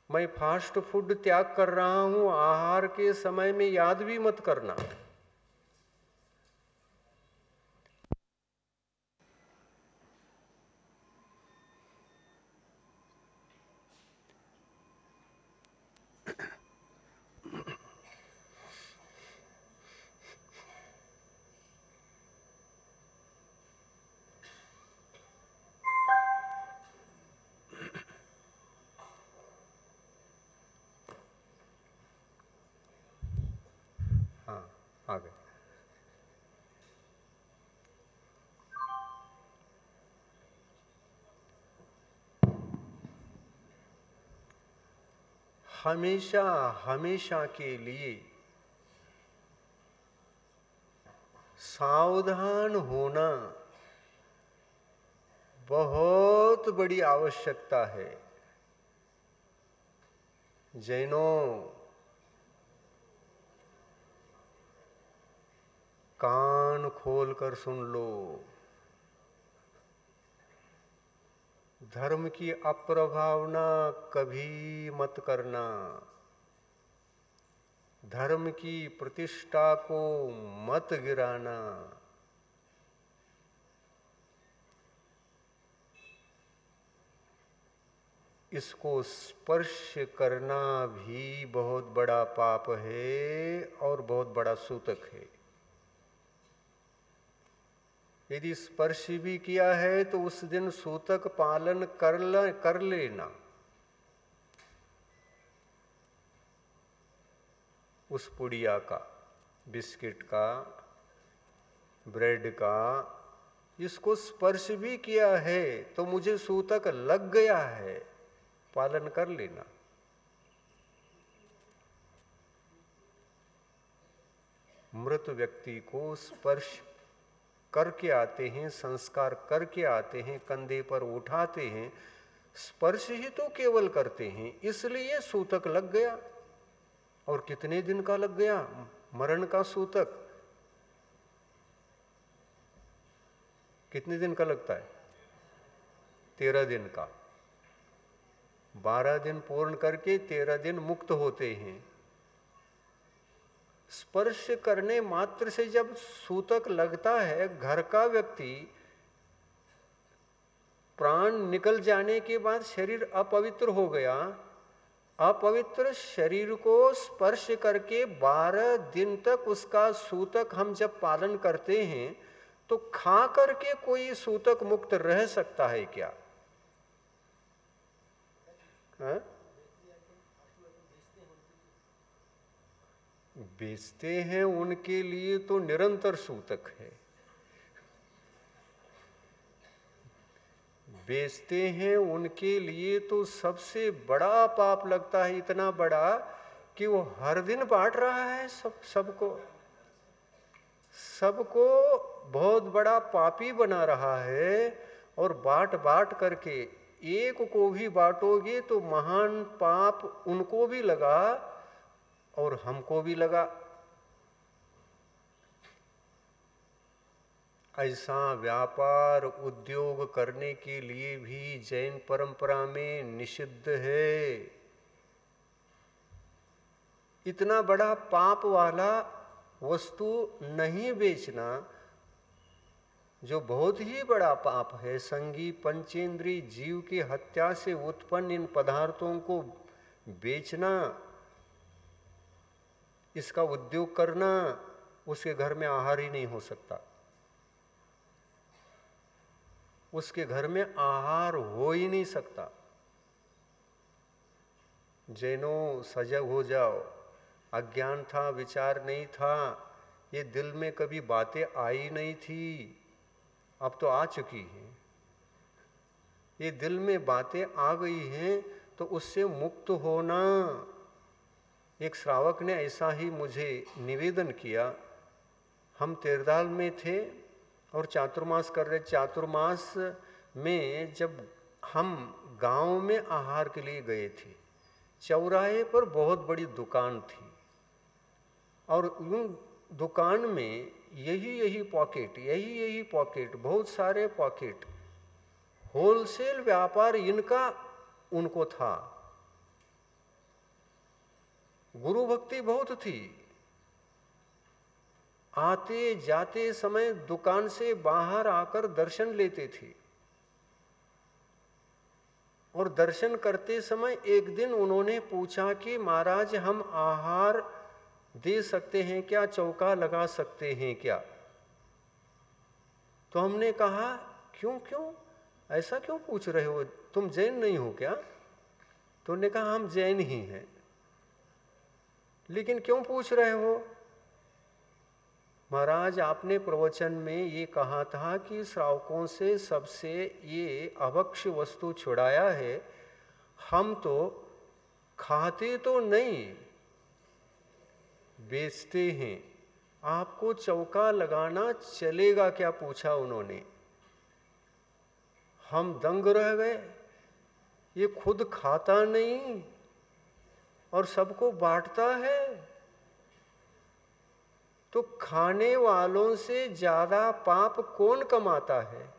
मैं फास्ट फूड त्याग कर रहा हूं, आहार के समय में याद भी मत करना। हाँ, आ गए। हमेशा हमेशा के लिए सावधान होना बहुत बड़ी आवश्यकता है। जैनों, कान खोलकर सुन लो। धर्म की अप्रभावना कभी मत करना। धर्म की प्रतिष्ठा को मत गिराना। इसको स्पर्श करना भी बहुत बड़ा पाप है और बहुत बड़ा सूतक है। यदि स्पर्श भी किया है तो उस दिन सूतक पालन कर लेना। उस पुड़िया का, बिस्किट का, ब्रेड का, इसको स्पर्श भी किया है तो मुझे सूतक लग गया है, पालन कर लेना। मृत व्यक्ति को स्पर्श करके आते हैं, संस्कार करके आते हैं, कंधे पर उठाते हैं, स्पर्श ही तो केवल करते हैं, इसलिए सूतक लग गया। और कितने दिन का लग गया मरण का सूतक? कितने दिन का लगता है? 13 दिन का। 12 दिन पूर्ण करके 13 दिन मुक्त होते हैं। स्पर्श करने मात्र से जब सूतक लगता है, घर का व्यक्ति प्राण निकल जाने के बाद शरीर अपवित्र हो गया। अपवित्र शरीर को स्पर्श करके 12 दिन तक उसका सूतक हम जब पालन करते हैं, तो खा करके कोई सूतक मुक्त रह सकता है क्या? हाँ? बेचते हैं उनके लिए तो निरंतर सूतक है। बेचते हैं उनके लिए तो सबसे बड़ा पाप लगता है, इतना बड़ा कि वो हर दिन बांट रहा है सबको बहुत बड़ा पापी बना रहा है। और बांट बांट करके एक को भी बांटोगे तो महान पाप उनको भी लगा और हमको भी लगा। ऐसा व्यापार उद्योग करने के लिए भी जैन परंपरा में निषिद्ध है। इतना बड़ा पाप वाला वस्तु नहीं बेचना, जो बहुत ही बड़ा पाप है। संगी पंचेंद्री जीव की हत्या से उत्पन्न इन पदार्थों को बेचना, इसका उद्योग करना, उसके घर में आहार ही नहीं हो सकता। उसके घर में आहार हो ही नहीं सकता। जैनों, सजग हो जाओ। अज्ञान था, विचार नहीं था, ये दिल में कभी बातें आई नहीं थी, अब तो आ चुकी हैं। ये दिल में बातें आ गई हैं तो उससे मुक्त होना। एक श्रावक ने ऐसा ही मुझे निवेदन किया। हम तेरदाल में थे और चातुर्मास कर रहे। चातुर्मास में जब हम गांव में आहार के लिए गए थे, चौराहे पर बहुत बड़ी दुकान थी और उन दुकान में यही पॉकेट, बहुत सारे पॉकेट, होलसेल व्यापार इनका उनको था। गुरु भक्ति बहुत थी। आते जाते समय दुकान से बाहर आकर दर्शन लेते थे और दर्शन करते समय एक दिन उन्होंने पूछा कि महाराज हम आहार दे सकते हैं क्या, चौका लगा सकते हैं क्या? तो हमने कहा क्यों ऐसा क्यों पूछ रहे हो, तुम जैन नहीं हो क्या? तो उन्होंने कहा हम जैन ही हैं। लेकिन क्यों पूछ रहे हो? महाराज आपने प्रवचन में ये कहा था कि श्रावकों से सबसे ये अभक्ष्य वस्तु छुड़ाया है। हम तो खाते तो नहीं, बेचते हैं। आपको चौका लगाना चलेगा क्या, पूछा उन्होंने। हम दंग रह गए। ये खुद खाता नहीं और सबको बांटता है, तो खाने वालों से ज्यादा पाप कौन कमाता है?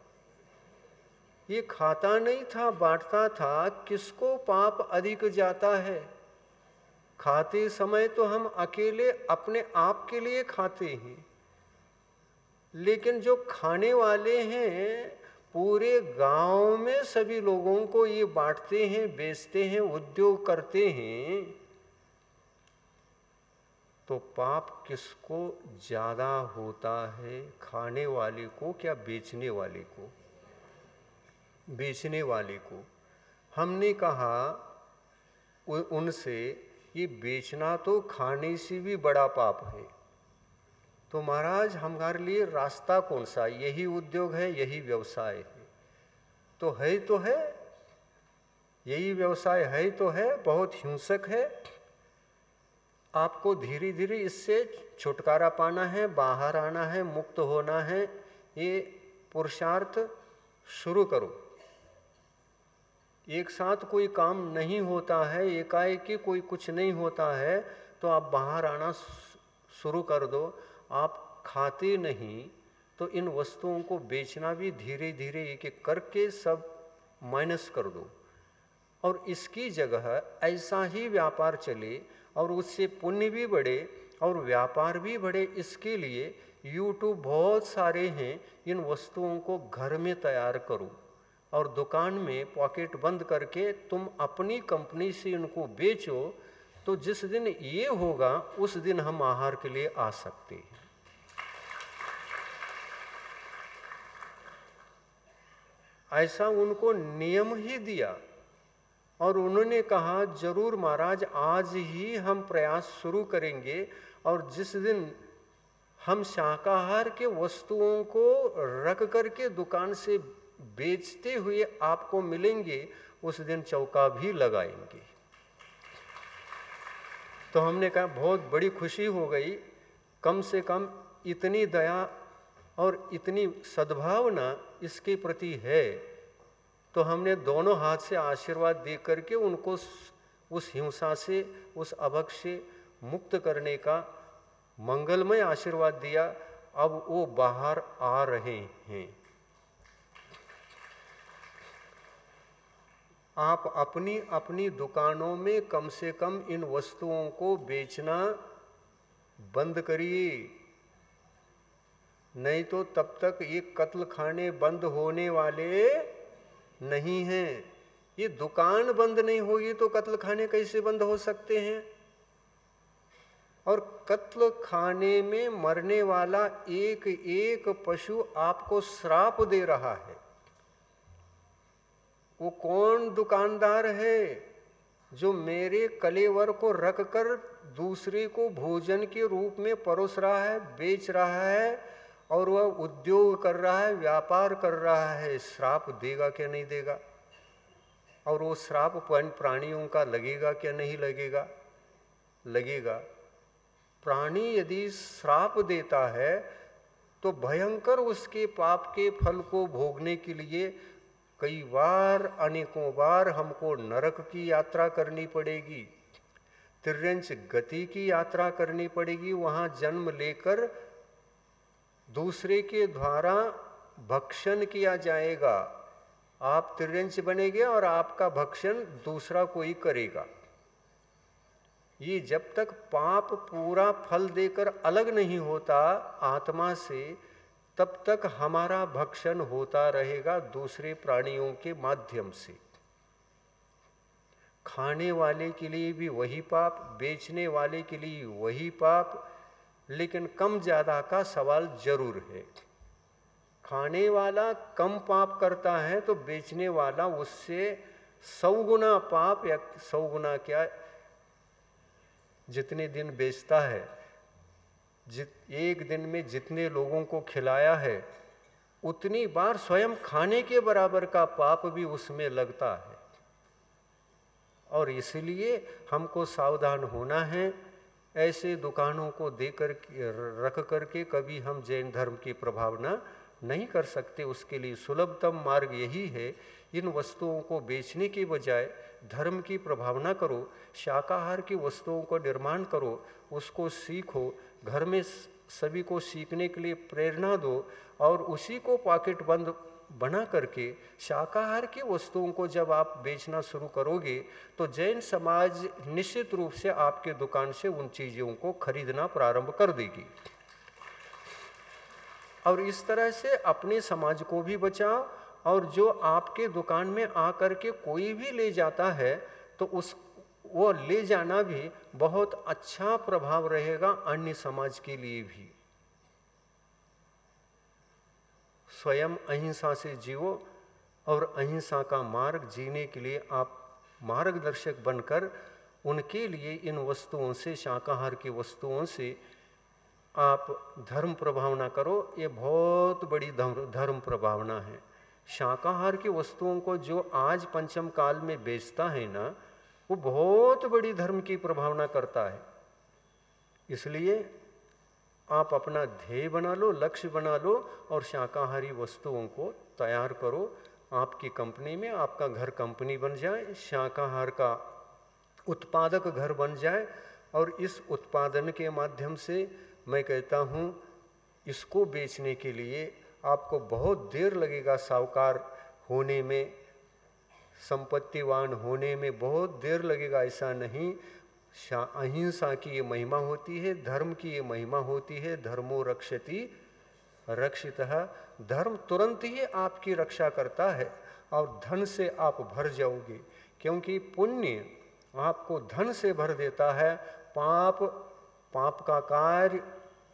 ये खाता नहीं था, बांटता था, किसको पाप अधिक जाता है? खाते समय तो हम अकेले अपने आप के लिए खाते हैं, लेकिन जो खाने वाले हैं पूरे गांव में सभी लोगों को ये बांटते हैं, बेचते हैं, उद्योग करते हैं, तो पाप किसको ज्यादा होता है? खाने वाले को क्या बेचने वाले को? बेचने वाले को। हमने कहा उनसे ये बेचना तो खाने से भी बड़ा पाप है। तो महाराज हमारे लिए रास्ता कौन सा? यही उद्योग है, यही व्यवसाय है। तो है, यही व्यवसाय है तो है, बहुत हिंसक है। आपको धीरे धीरे इससे छुटकारा पाना है, बाहर आना है, मुक्त होना है। ये पुरुषार्थ शुरू करो। एक साथ कोई काम नहीं होता है, एकाएक कोई कुछ नहीं होता है। तो आप बाहर आना शुरू कर दो। आप खाते नहीं तो इन वस्तुओं को बेचना भी धीरे धीरे एक एक करके सब माइनस कर दो, और इसकी जगह ऐसा ही व्यापार चले और उससे पुण्य भी बढ़े और व्यापार भी बढ़े। इसके लिए यूट्यूब बहुत सारे हैं। इन वस्तुओं को घर में तैयार करो और दुकान में पॉकेट बंद करके तुम अपनी कंपनी से इनको बेचो। तो जिस दिन ये होगा उस दिन हम आहार के लिए आ सकते हैं। ऐसा उनको नियम ही दिया और उन्होंने कहा जरूर महाराज, आज ही हम प्रयास शुरू करेंगे और जिस दिन हम शाकाहार के वस्तुओं को रख करके दुकान से बेचते हुए आपको मिलेंगे, उस दिन चौका भी लगाएंगे। तो हमने कहा बहुत बड़ी खुशी हो गई, कम से कम इतनी दया और इतनी सद्भावना इसके प्रति है। तो हमने दोनों हाथ से आशीर्वाद दे करके उनको उस हिंसा से, उस अभक्ष से मुक्त करने का मंगलमय आशीर्वाद दिया। अब वो बाहर आ रहे हैं। आप अपनी अपनी दुकानों में कम से कम इन वस्तुओं को बेचना बंद करिए, नहीं तो तब तक ये कत्ल खाने बंद होने वाले नहीं हैं। ये दुकान बंद नहीं होगी तो कत्ल खाने कैसे बंद हो सकते हैं? और कत्ल खाने में मरने वाला एक एक पशु आपको श्राप दे रहा है। वो कौन दुकानदार है जो मेरे कलेवर को रखकर दूसरे को भोजन के रूप में परोस रहा है, बेच रहा है और वह उद्योग कर रहा है, व्यापार कर रहा है? श्राप देगा क्या नहीं देगा? और वो श्राप प्राणियों का लगेगा क्या नहीं लगेगा? लगेगा। प्राणी यदि श्राप देता है तो भयंकर उसके पाप के फल को भोगने के लिए कई बार, अनेकों बार हमको नरक की यात्रा करनी पड़ेगी, तिर्यंच गति की यात्रा करनी पड़ेगी। वहाँ जन्म लेकर दूसरे के द्वारा भक्षण किया जाएगा। आप तिर्यंच बनेंगे और आपका भक्षण दूसरा कोई करेगा। ये जब तक पाप पूरा फल देकर अलग नहीं होता आत्मा से, तब तक हमारा भक्षण होता रहेगा दूसरे प्राणियों के माध्यम से। खाने वाले के लिए भी वही पाप, बेचने वाले के लिए वही पाप, लेकिन कम ज्यादा का सवाल जरूर है। खाने वाला कम पाप करता है तो बेचने वाला उससे 100 गुना पाप, या 100 गुना क्या, जितने दिन बेचता है, एक दिन में जितने लोगों को खिलाया है उतनी बार स्वयं खाने के बराबर का पाप भी उसमें लगता है। और इसलिए हमको सावधान होना है। ऐसे दुकानों को देकर रख करके कभी हम जैन धर्म की प्रभावना नहीं कर सकते। उसके लिए सुलभतम मार्ग यही है, इन वस्तुओं को बेचने के बजाय धर्म की प्रभावना करो, शाकाहार की वस्तुओं को निर्माण करो, उसको सीखो, घर में सभी को सीखने के लिए प्रेरणा दो और उसी को पॉकेट बंद बना करके शाकाहार की वस्तुओं को जब आप बेचना शुरू करोगे तो जैन समाज निश्चित रूप से आपके दुकान से उन चीज़ों को खरीदना प्रारंभ कर देगी। और इस तरह से अपने समाज को भी बचाओ, और जो आपके दुकान में आकर के कोई भी ले जाता है तो वो ले जाना भी बहुत अच्छा प्रभाव रहेगा अन्य समाज के लिए भी। स्वयं अहिंसा से जियो और अहिंसा का मार्ग जीने के लिए आप मार्गदर्शक बनकर उनके लिए इन वस्तुओं से, शाकाहार की वस्तुओं से आप धर्म प्रभावना करो। ये बहुत बड़ी धर्म प्रभावना है। शाकाहार की वस्तुओं को जो आज पंचम काल में बेचता है ना, वो बहुत बड़ी धर्म की प्रभावना करता है। इसलिए आप अपना ध्येय बना लो, लक्ष्य बना लो और शाकाहारी वस्तुओं को तैयार करो। आपकी कंपनी में आपका घर कंपनी बन जाए, शाकाहार का उत्पादक घर बन जाए और इस उत्पादन के माध्यम से मैं कहता हूँ इसको बेचने के लिए आपको बहुत देर लगेगा, साहूकार होने में, संपत्तिवान होने में बहुत देर लगेगा, ऐसा नहीं। अहिंसा की ये महिमा होती है, धर्म की ये महिमा होती है। धर्मो रक्षति रक्षितः, धर्म तुरंत ही आपकी रक्षा करता है और धन से आप भर जाओगे, क्योंकि पुण्य आपको धन से भर देता है। पाप का कार्य,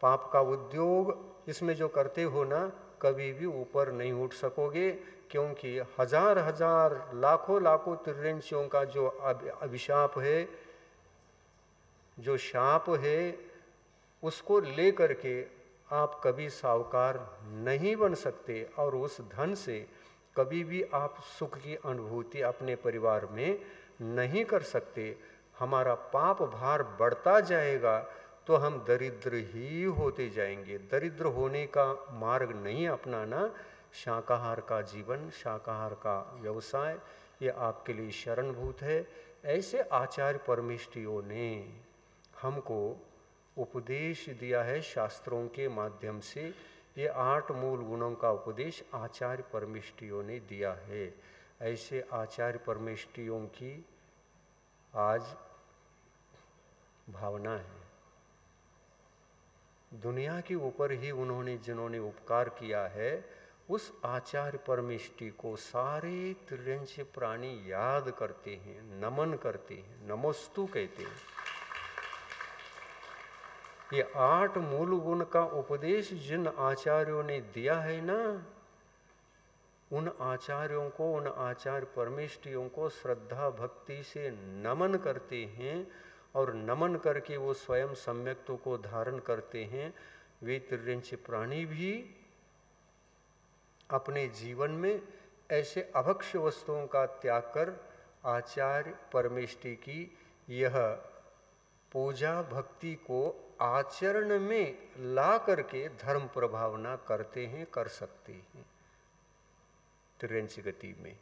पाप का उद्योग, इसमें जो करते हो ना, कभी भी ऊपर नहीं उठ सकोगे, क्योंकि हजार हजार लाखों लाखों तिर्यंशियों का जो अभिशाप है, जो शाप है, उसको ले करके आप कभी साहूकार नहीं बन सकते और उस धन से कभी भी आप सुख की अनुभूति अपने परिवार में नहीं कर सकते। हमारा पाप भार बढ़ता जाएगा तो हम दरिद्र ही होते जाएंगे। दरिद्र होने का मार्ग नहीं अपनाना। शाकाहार का जीवन, शाकाहार का व्यवसाय, ये आपके लिए शरणभूत है। ऐसे आचार्य परमेष्ठियों ने हमको उपदेश दिया है शास्त्रों के माध्यम से। ये 8 मूल गुणों का उपदेश आचार्य परमेष्ठियों ने दिया है। ऐसे आचार्य परमेष्ठियों की आज भावना है। दुनिया के ऊपर ही उन्होंने जिन्होंने उपकार किया है, उस आचार्य परमेष्ठि को सारे तिर्यंश प्राणी याद करते हैं, नमन करते हैं, नमोस्तु कहते हैं। ये 8 मूल गुण का उपदेश जिन आचार्यों ने दिया है ना, उन आचार्यों को, उन आचार्य परमेष्ठियों को श्रद्धा भक्ति से नमन करते हैं और नमन करके वो स्वयं सम्यक्त्व को धारण करते हैं। वे तिर्यंश प्राणी भी अपने जीवन में ऐसे अभक्ष्य वस्तुओं का त्याग कर आचार्य परमेष्ठि की यह पूजा भक्ति को आचरण में ला करके धर्म प्रभावना करते हैं, कर सकते हैं। तिर्यंश गति में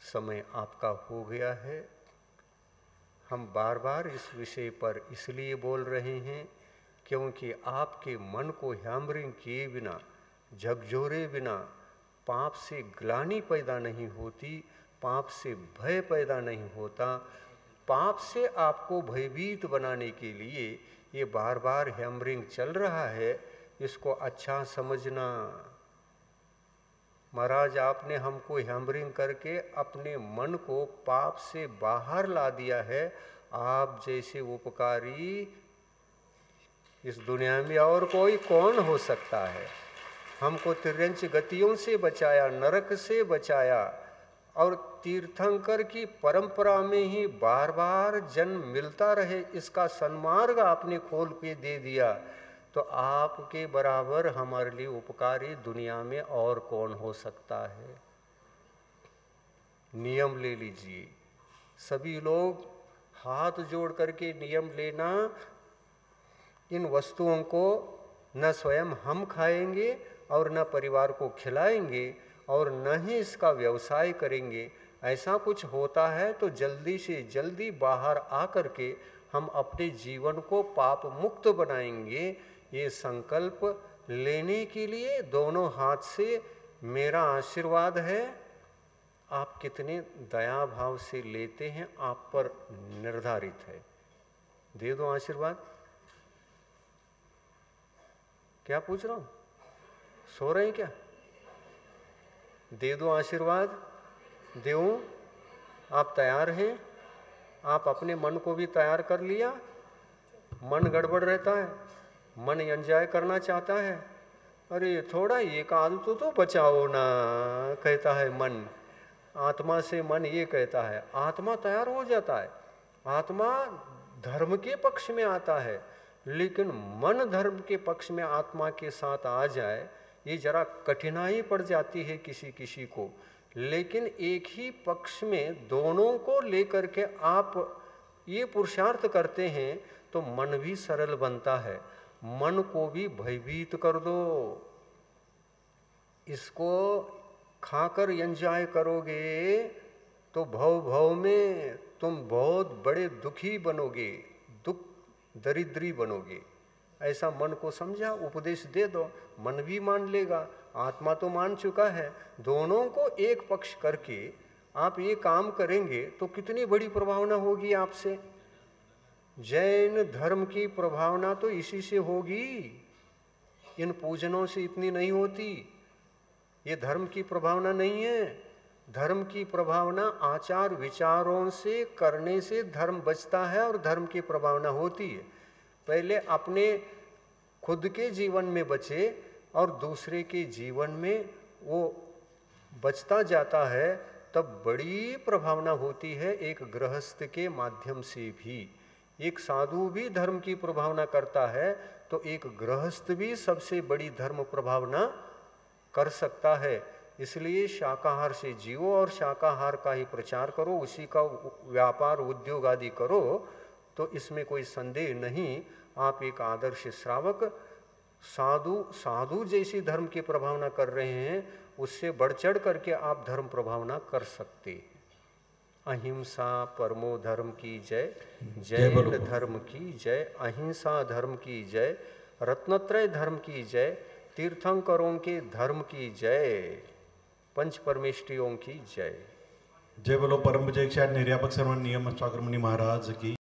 समय आपका हो गया है। हम बार बार इस विषय पर इसलिए बोल रहे हैं क्योंकि आपके मन को हैमरिंग किए बिना, झकझोरे बिना पाप से ग्लानि पैदा नहीं होती, पाप से भय पैदा नहीं होता। पाप से आपको भयभीत बनाने के लिए ये बार बार हैमरिंग चल रहा है, इसको अच्छा समझना। महाराज, आपने हमको हैमरिंग करके अपने मन को पाप से बाहर ला दिया है। आप जैसे उपकारी इस दुनिया में और कोई कौन हो सकता है। हमको तिर्यंश गतियों से बचाया, नरक से बचाया और तीर्थंकर की परंपरा में ही बार बार जन्म मिलता रहे, इसका सन्मार्ग आपने खोल के दे दिया। तो आपके बराबर हमारे लिए उपकारी दुनिया में और कौन हो सकता है। नियम ले लीजिए, सभी लोग हाथ जोड़ करके नियम लेना, इन वस्तुओं को न स्वयं हम खाएंगे और न परिवार को खिलाएंगे और न ही इसका व्यवसाय करेंगे। ऐसा कुछ होता है तो जल्दी से जल्दी बाहर आकर के हम अपने जीवन को पाप मुक्त बनाएंगे। ये संकल्प लेने के लिए दोनों हाथ से मेरा आशीर्वाद है। आप कितने दया भाव से लेते हैं आप पर निर्धारित है। दे दो आशीर्वाद। क्या पूछ रहा हूं, सो रहे हैं क्या? दे दो आशीर्वाद। देऊं? आप तैयार हैं? आप अपने मन को भी तैयार कर लिया? मन गड़बड़ रहता है, मन एंजॉय करना चाहता है। अरे थोड़ा एक आदत तो बचाओ ना, कहता है मन। आत्मा से मन ये कहता है, आत्मा तैयार हो जाता है, आत्मा धर्म के पक्ष में आता है। लेकिन मन धर्म के पक्ष में आत्मा के साथ आ जाए, ये जरा कठिनाई पड़ जाती है किसी किसी को। लेकिन एक ही पक्ष में दोनों को लेकर के आप ये पुरुषार्थ करते हैं तो मन भी सरल बनता है। मन को भी भयभीत कर दो। इसको खाकर एंजॉय करोगे तो भव भव में तुम बहुत बड़े दुखी बनोगे, दरिद्री बनोगे। ऐसा मन को समझा, उपदेश दे दो, मन भी मान लेगा, आत्मा तो मान चुका है। दोनों को एक पक्ष करके आप ये काम करेंगे तो कितनी बड़ी प्रभावना होगी आपसे। जैन धर्म की प्रभावना तो इसी से होगी, इन पूजनों से इतनी नहीं होती। ये धर्म की प्रभावना नहीं है। धर्म की प्रभावना आचार विचारों से करने से धर्म बचता है और धर्म की प्रभावना होती है। पहले अपने खुद के जीवन में बचे और दूसरे के जीवन में वो बचता जाता है, तब बड़ी प्रभावना होती है। एक गृहस्थ के माध्यम से भी, एक साधु भी धर्म की प्रभावना करता है, तो एक गृहस्थ भी सबसे बड़ी धर्म प्रभावना कर सकता है। इसलिए शाकाहार से जियो और शाकाहार का ही प्रचार करो, उसी का व्यापार उद्योग आदि करो, तो इसमें कोई संदेह नहीं। आप एक आदर्श श्रावक, साधु जैसी धर्म की प्रभावना कर रहे हैं, उससे बढ़ चढ़ करके आप धर्म प्रभावना कर सकते हैं। अहिंसा परमो धर्म की जय, जैन धर्म की जय, अहिंसा धर्म की जय, रत्नत्रय धर्म की जय, तीर्थंकरों के धर्म की जय, पंच परमेष्ठियों की जय। जय बोलो परम पूज्य निर्यापक सर्व नियम स्वागत मुनि महाराज की।